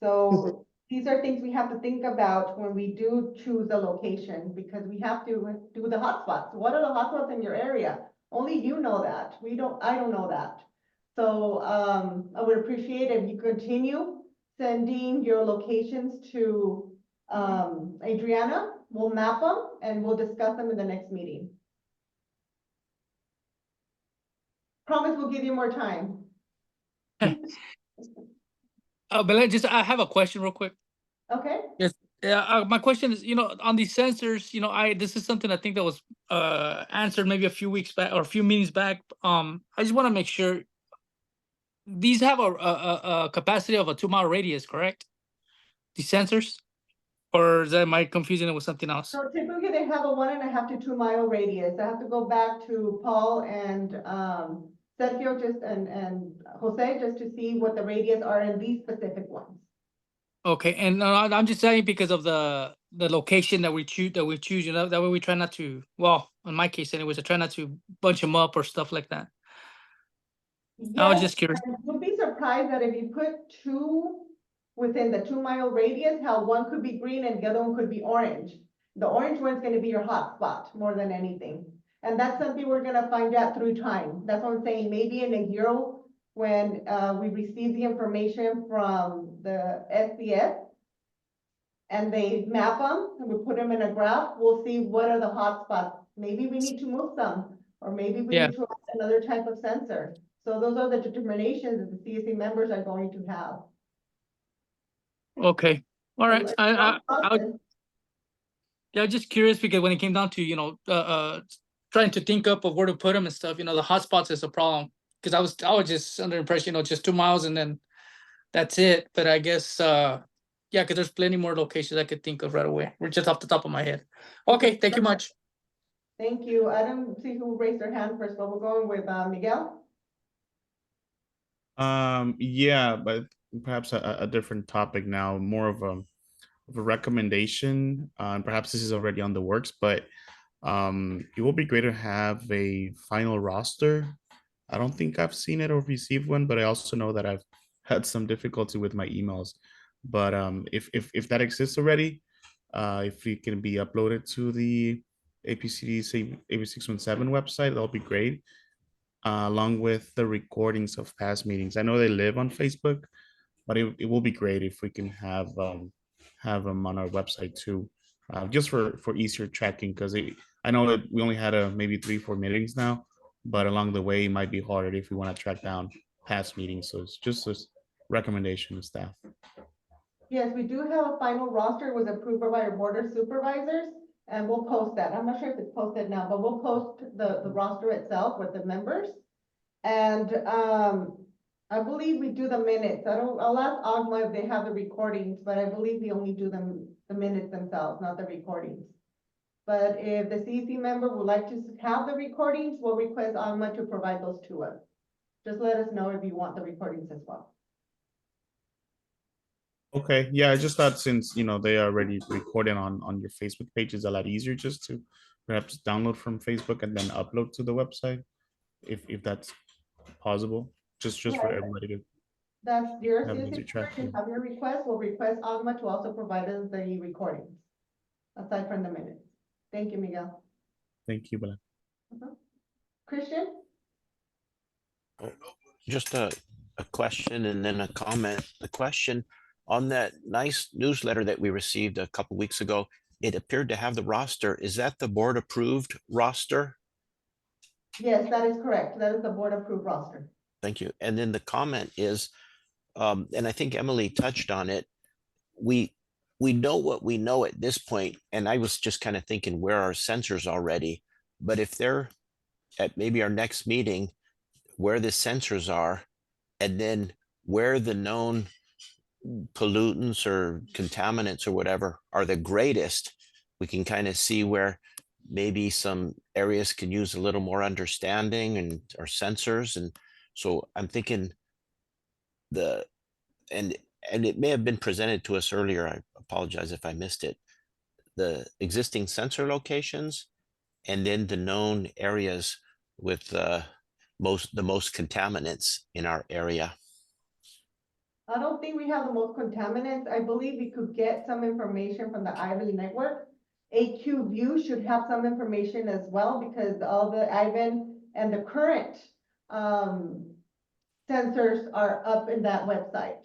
Speaker 2: So these are things we have to think about when we do choose a location, because we have to do the hotspots. What are the hotspots in your area? Only you know that. I don't know that. So I would appreciate if you continue sending your locations to Adriana. We'll map them and we'll discuss them in the next meeting. Promise we'll give you more time.
Speaker 1: But I have a question real quick.
Speaker 2: Okay.
Speaker 1: Yes. Yeah. My question is, on these sensors, this is something I think that was answered maybe a few weeks back or a few meetings back. I just want to make sure these have a capacity of a 2-mile radius, correct? These sensors, or am I confusing it with something else?
Speaker 2: So typically they have a 1.5 to 2 mile radius. I have to go back to Paul and Sergio and Jose just to see what the radius are in these specific ones.
Speaker 1: Okay, and I'm just saying because of the location that we choose, that way we try not to. Well, in my case, anyways, I try not to bunch them up or stuff like that. I was just curious.
Speaker 2: You'll be surprised that if you put two within the 2 mile radius, how one could be green and the other one could be orange. The orange one's going to be your hot spot more than anything. And that's something we're going to find out through time. That's what I'm saying. Maybe in a year when we receive the information from the SCS and they map them and we put them in a graph, we'll see what are the hot spots. Maybe we need to move some, or maybe we need to add another type of sensor. So those are the determinations that the CSC members are going to have.
Speaker 1: Okay, all right. Yeah, just curious because when it came down to trying to think up of where to put them and stuff, the hotspots is a problem because I was just under the impression just 2 miles and then that's it. But I guess yeah, because there's plenty more locations I could think of right away. We're just off the top of my head. Okay, thank you much.
Speaker 2: Thank you. I don't see who raised their hand first, but we're going with Miguel.
Speaker 14: Yeah, but perhaps a different topic now, more of a recommendation. And perhaps this is already on the works, but it will be great to have a final roster. I don't think I've seen it or received one, but I also know that I've had some difficulty with my emails. But if that exists already, if it can be uploaded to the APCD AB 617 website, that'll be great. Along with the recordings of past meetings. I know they live on Facebook, but it will be great if we can have them on our website too, just for easier tracking. Because I know that we only had maybe 3-4 meetings now, but along the way it might be harder if we want to track down past meetings. So it's just a recommendation to staff.
Speaker 2: Yes, we do have a final roster. It was approved by our board of supervisors, and we'll post that. I'm not sure if it's posted now, but we'll post the roster itself with the members. And I believe we do the minutes. I'll ask Agma if they have the recordings, but I believe we only do the minutes themselves, not the recordings. But if the CEC member would like to have the recordings, we'll request Agma to provide those to us. Just let us know if you want the recordings as well.
Speaker 14: Okay, yeah, I just thought since they are already recorded on your Facebook page, it's a lot easier just to perhaps download from Facebook and then upload to the website, if that's possible, just for everybody to
Speaker 2: That's your
Speaker 14: have an
Speaker 2: CSC,
Speaker 14: easy track.
Speaker 2: you have your request, we'll request Agma to also provide us the recordings, aside from the minutes. Thank you, Miguel.
Speaker 14: Thank you, Bella.
Speaker 2: Christian?
Speaker 6: Just a question and then a comment. The question, on that nice newsletter that we received a couple weeks ago, it appeared to have the roster. Is that the board approved roster?
Speaker 2: Yes, that is correct. That is the board approved roster.
Speaker 6: Thank you. And then the comment is, and I think Emily touched on it, we know what we know at this point, and I was just kind of thinking where are sensors already, but if they're at maybe our next meeting, where the sensors are, and then where the known pollutants or contaminants or whatever are the greatest, we can kind of see where maybe some areas can use a little more understanding and or sensors. And so I'm thinking and it may have been presented to us earlier, I apologize if I missed it, the existing sensor locations and then the known areas with the most contaminants in our area.
Speaker 2: I don't think we have the most contaminants. I believe we could get some information from the IVAN network. AQ View should have some information as well, because all the IVAN and the current sensors are up in that website.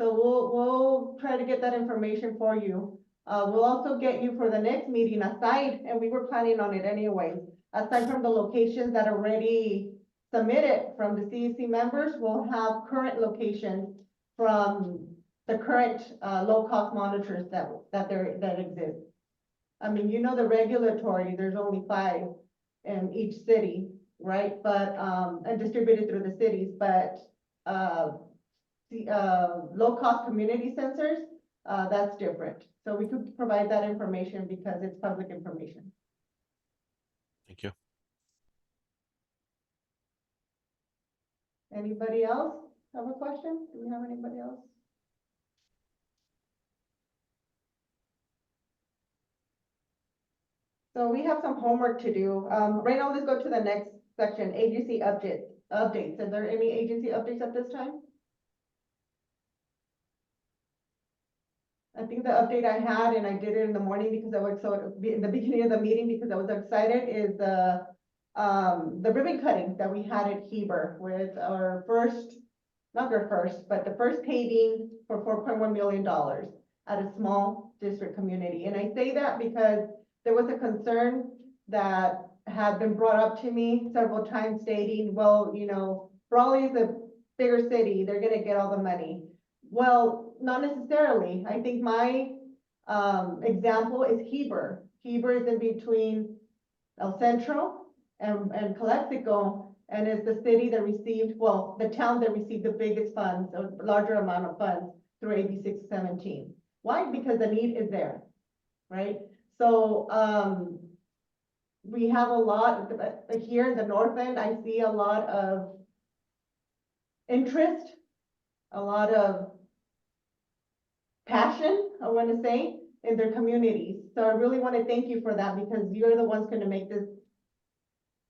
Speaker 2: So we'll try to get that information for you. We'll also get you for the next meeting aside, and we were planning on it anyway, aside from the locations that are already submitted from the CEC members, we'll have current locations from the current low-cost monitors that exist. I mean, the regulatory, there's only 5 in each city, right? But and distributed through the cities, but low-cost community sensors, that's different. So we could provide that information because it's public information.
Speaker 6: Thank you.
Speaker 2: Anybody else have a question? Do we have anybody else? So we have some homework to do. Right now, let's go to the next section, agency updates. Are there any agency updates at this time? I think the update I had, and I did it in the morning because I was in the beginning of the meeting because I was excited, is the ribbon cutting that we had at Heber with our first, not our first, but the first paving for $4.1 million at a small district community. And I say that because there was a concern that had been brought up to me several times stating, well, Brawley is a bigger city, they're gonna get all the money. Well, not necessarily. I think my example is Heber. Heber is in between El Centro and Calexico, and is the city that received, well, the town that received the biggest funds, a larger amount of funds through AB 617. Why? Because the need is there, right? So we have a lot, here in the north end, I see a lot of interest, a lot of passion, I want to say, in their communities. So I really want to thank you for that, because you're the ones going to make this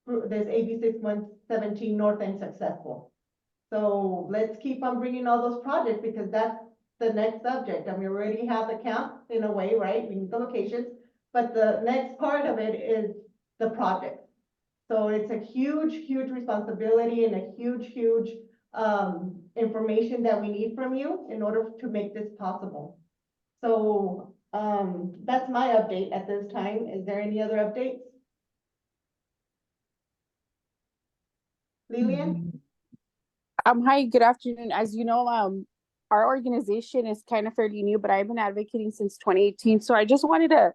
Speaker 2: AB 6117 North End successful. So let's keep on bringing all those projects, because that's the next subject. And we already have the camp in a way, right? We need the locations, but the next part of it is the project. So it's a huge, huge responsibility and a huge, huge information that we need from you in order to make this possible. So that's my update at this time. Is there any other updates? Lillian?
Speaker 11: Hi, good afternoon. As you know, our organization is kind of fairly new, but I've been advocating since 2018. So I just wanted to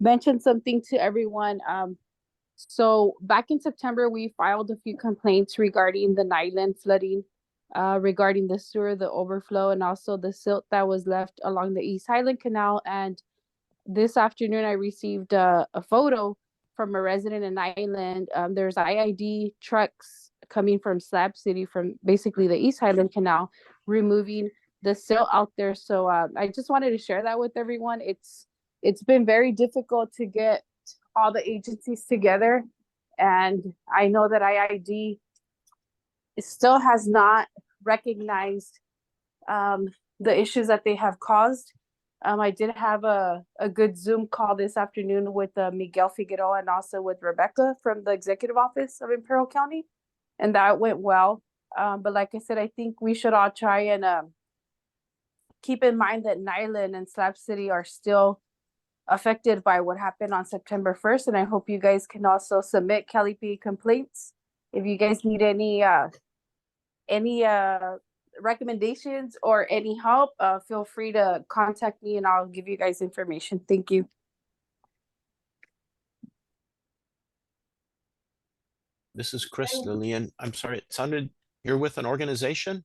Speaker 11: mention something to everyone. So back in September, we filed a few complaints regarding the Nyland flooding, regarding the sewer, the overflow, and also the silt that was left along the East Highland Canal. And this afternoon, I received a photo from a resident in Nyland. There's IID trucks coming from Slab City, from basically the East Highland Canal, removing the silt out there. So I just wanted to share that with everyone. It's been very difficult to get all the agencies together, and I know that IID still has not recognized the issues that they have caused. I did have a good Zoom call this afternoon with Miguel Figueroa and also with Rebecca from the executive office of Imperial County, and that went well. But like I said, I think we should all try and keep in mind that Nyland and Slab City are still affected by what happened on September 1st. And I hope you guys can also submit Calipi complaints. If you guys need any recommendations or any help, feel free to contact me and I'll give you guys information. Thank you.
Speaker 6: This is Chris, Lillian. I'm sorry, it sounded you're with an organization?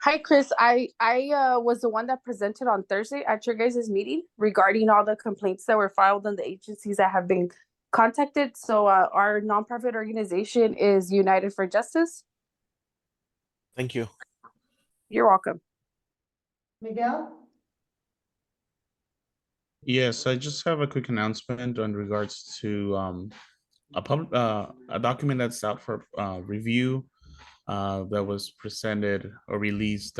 Speaker 11: Hi, Chris. I was the one that presented on Thursday at your guys' meeting regarding all the complaints that were filed and the agencies that have been contacted. So our nonprofit organization is United for Justice.
Speaker 6: Thank you.
Speaker 11: You're welcome.
Speaker 2: Miguel?
Speaker 14: Yes, I just have a quick announcement in regards to a document that's out for review that was presented or released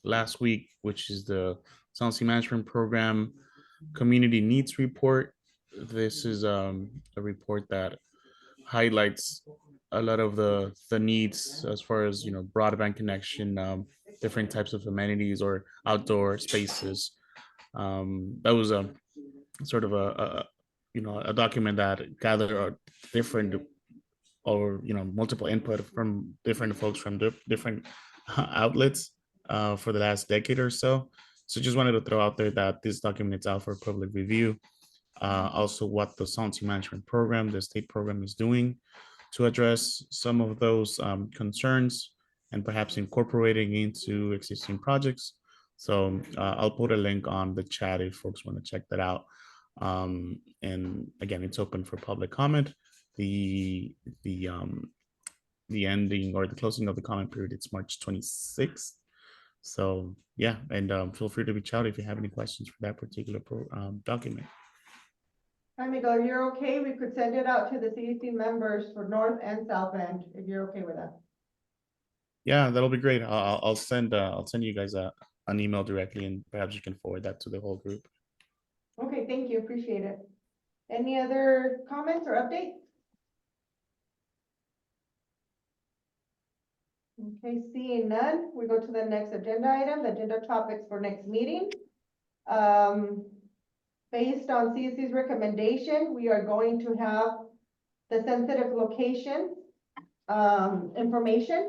Speaker 14: last week, which is the Sound Management Program Community Needs Report. This is a report that highlights a lot of the needs as far as, you know, broadband connection, different types of amenities or outdoor spaces. That was a sort of a document that gathered different or multiple input from different folks from different outlets for the last decade or so. So just wanted to throw out there that this document is out for public review. Also what the Sound Management Program, the state program, is doing to address some of those concerns and perhaps incorporating into existing projects. So I'll put a link on the chat if folks want to check that out. And again, it's open for public comment. The ending or the closing of the comment period, it's March 26th. So yeah, and feel free to reach out if you have any questions for that particular document.
Speaker 2: Hi, Miguel, you're okay? We could send it out to the CEC members for North and South End, if you're okay with that.
Speaker 14: Yeah, that'll be great. I'll send you guys an email directly, and perhaps you can forward that to the whole group.
Speaker 2: Okay, thank you, appreciate it. Any other comments or updates? Okay, seeing none, we go to the next agenda item, the agenda topics for next meeting. Based on CSC's recommendation, we are going to have the sensitive location information,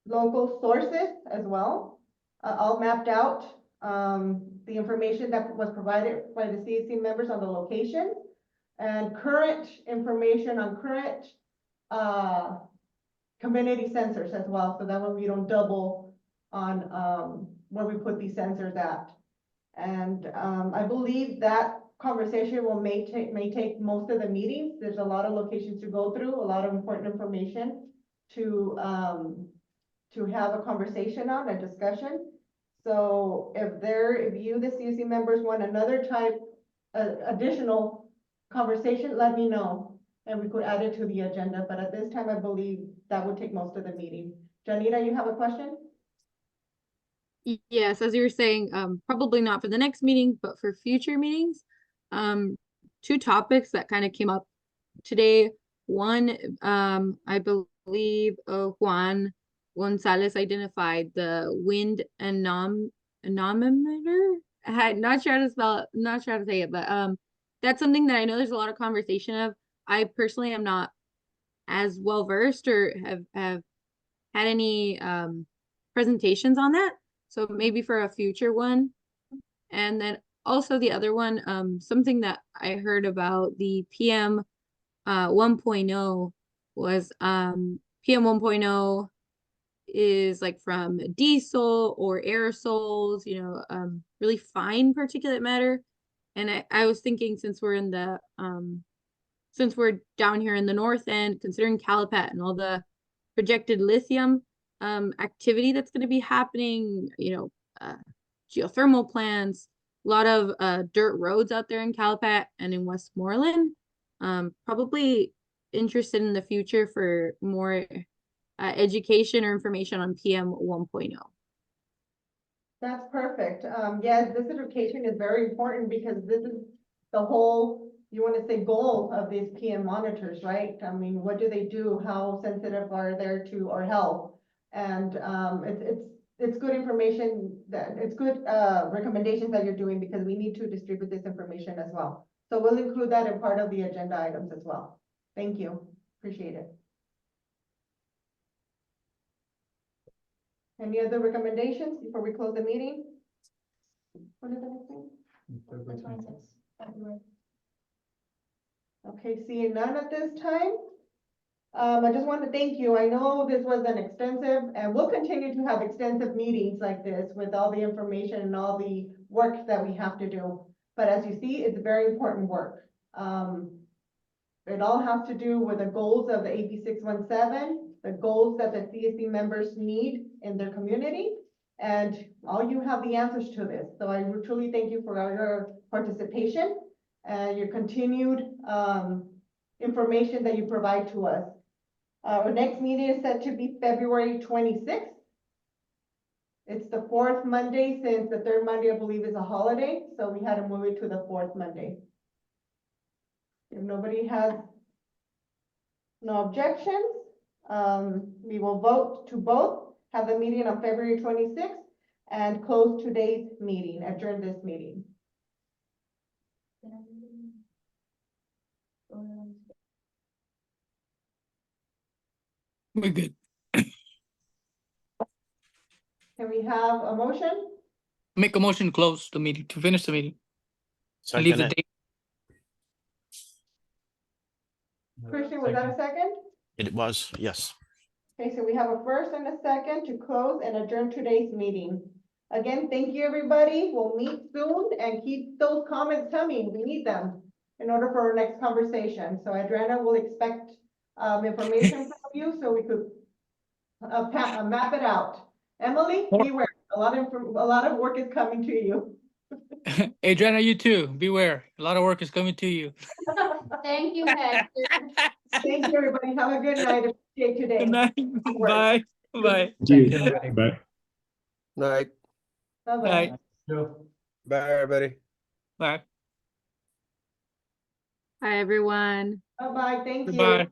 Speaker 2: local sources as well, all mapped out. The information that was provided by the CSC members on the location, and current information on current community sensors as well, so that way we don't double on where we put these sensors at. And I believe that conversation may take most of the meetings. There's a lot of locations to go through, a lot of important information to have a conversation on, a discussion. So if you, the CSC members, want another type, additional conversation, let me know. And we could add it to the agenda, but at this time, I believe that would take most of the meeting. Janita, you have a question?
Speaker 7: Yes, as you were saying, probably not for the next meeting, but for future meetings. Two topics that kind of came up today. One, I believe Juan Gonzalez identified the wind anemometer. Not sure how to spell it, not sure how to say it, but that's something that I know there's a lot of conversation of. I personally am not as well versed or have had any presentations on that. So maybe for a future one. And then also the other one, something that I heard about the PM 1.0 was PM 1.0 is like from diesel or aerosols, you know, really fine particulate matter. And I was thinking, since we're in the since we're down here in the north end, considering Calipat and all the projected lithium activity that's going to be happening, you know, geothermal plants, a lot of dirt roads out there in Calipat and in Westmoreland. Probably interested in the future for more education or information on PM 1.0.
Speaker 2: That's perfect. Yes, this education is very important because this is the whole, you want to say, goal of these PM monitors, right? I mean, what do they do? How sensitive are they to our health? And it's good information, that it's good recommendations that you're doing, because we need to distribute this information as well. So we'll include that in part of the agenda items as well. Thank you. Appreciate it. Any other recommendations before we close the meeting? What is the next thing?
Speaker 3: Which one is this? February.
Speaker 2: Okay, seeing none at this time. I just want to thank you. I know this was an extensive, and we'll continue to have extensive meetings like this with all the information and all the work that we have to do. But as you see, it's very important work. It all has to do with the goals of the AB 617, the goals that the CSC members need in their community, and all you have the answers to this. So I truly thank you for your participation and your continued information that you provide to us. Our next meeting is set to be February 26th. It's the fourth Monday, since the third Monday, I believe, is a holiday, so we had to move it to the fourth Monday. If nobody has no objections, we will vote to both have the meeting on February 26th and close today's meeting, adjourn this meeting.
Speaker 1: We're good.
Speaker 2: Can we have a motion?
Speaker 1: Make a motion to close the meeting, to finish the meeting. Leave
Speaker 6: Second
Speaker 1: the
Speaker 6: it.
Speaker 1: date.
Speaker 2: Christian, was that a second?
Speaker 6: It was, yes.
Speaker 2: Okay, so we have a first and a second to close and adjourn today's meeting. Again, thank you, everybody. We'll meet soon, and keep those comments coming. We need them in order for our next conversation. So Adriana will expect information from you so we could map it out. Emily, beware. A lot of work is coming to you.
Speaker 1: Adriana, you too. Beware. A lot of work is coming to you.
Speaker 3: Thank you, Hector.
Speaker 2: Thank you, everybody. Have a good night. Appreciate today.
Speaker 1: Good night. Bye. Bye.
Speaker 12: Thank you. Bye.
Speaker 5: Night.
Speaker 2: Bye-bye.
Speaker 1: Bye.
Speaker 5: Bye, everybody.
Speaker 1: Bye.
Speaker 7: Hi, everyone.
Speaker 2: Bye-bye. Thank you.
Speaker 1: Goodbye.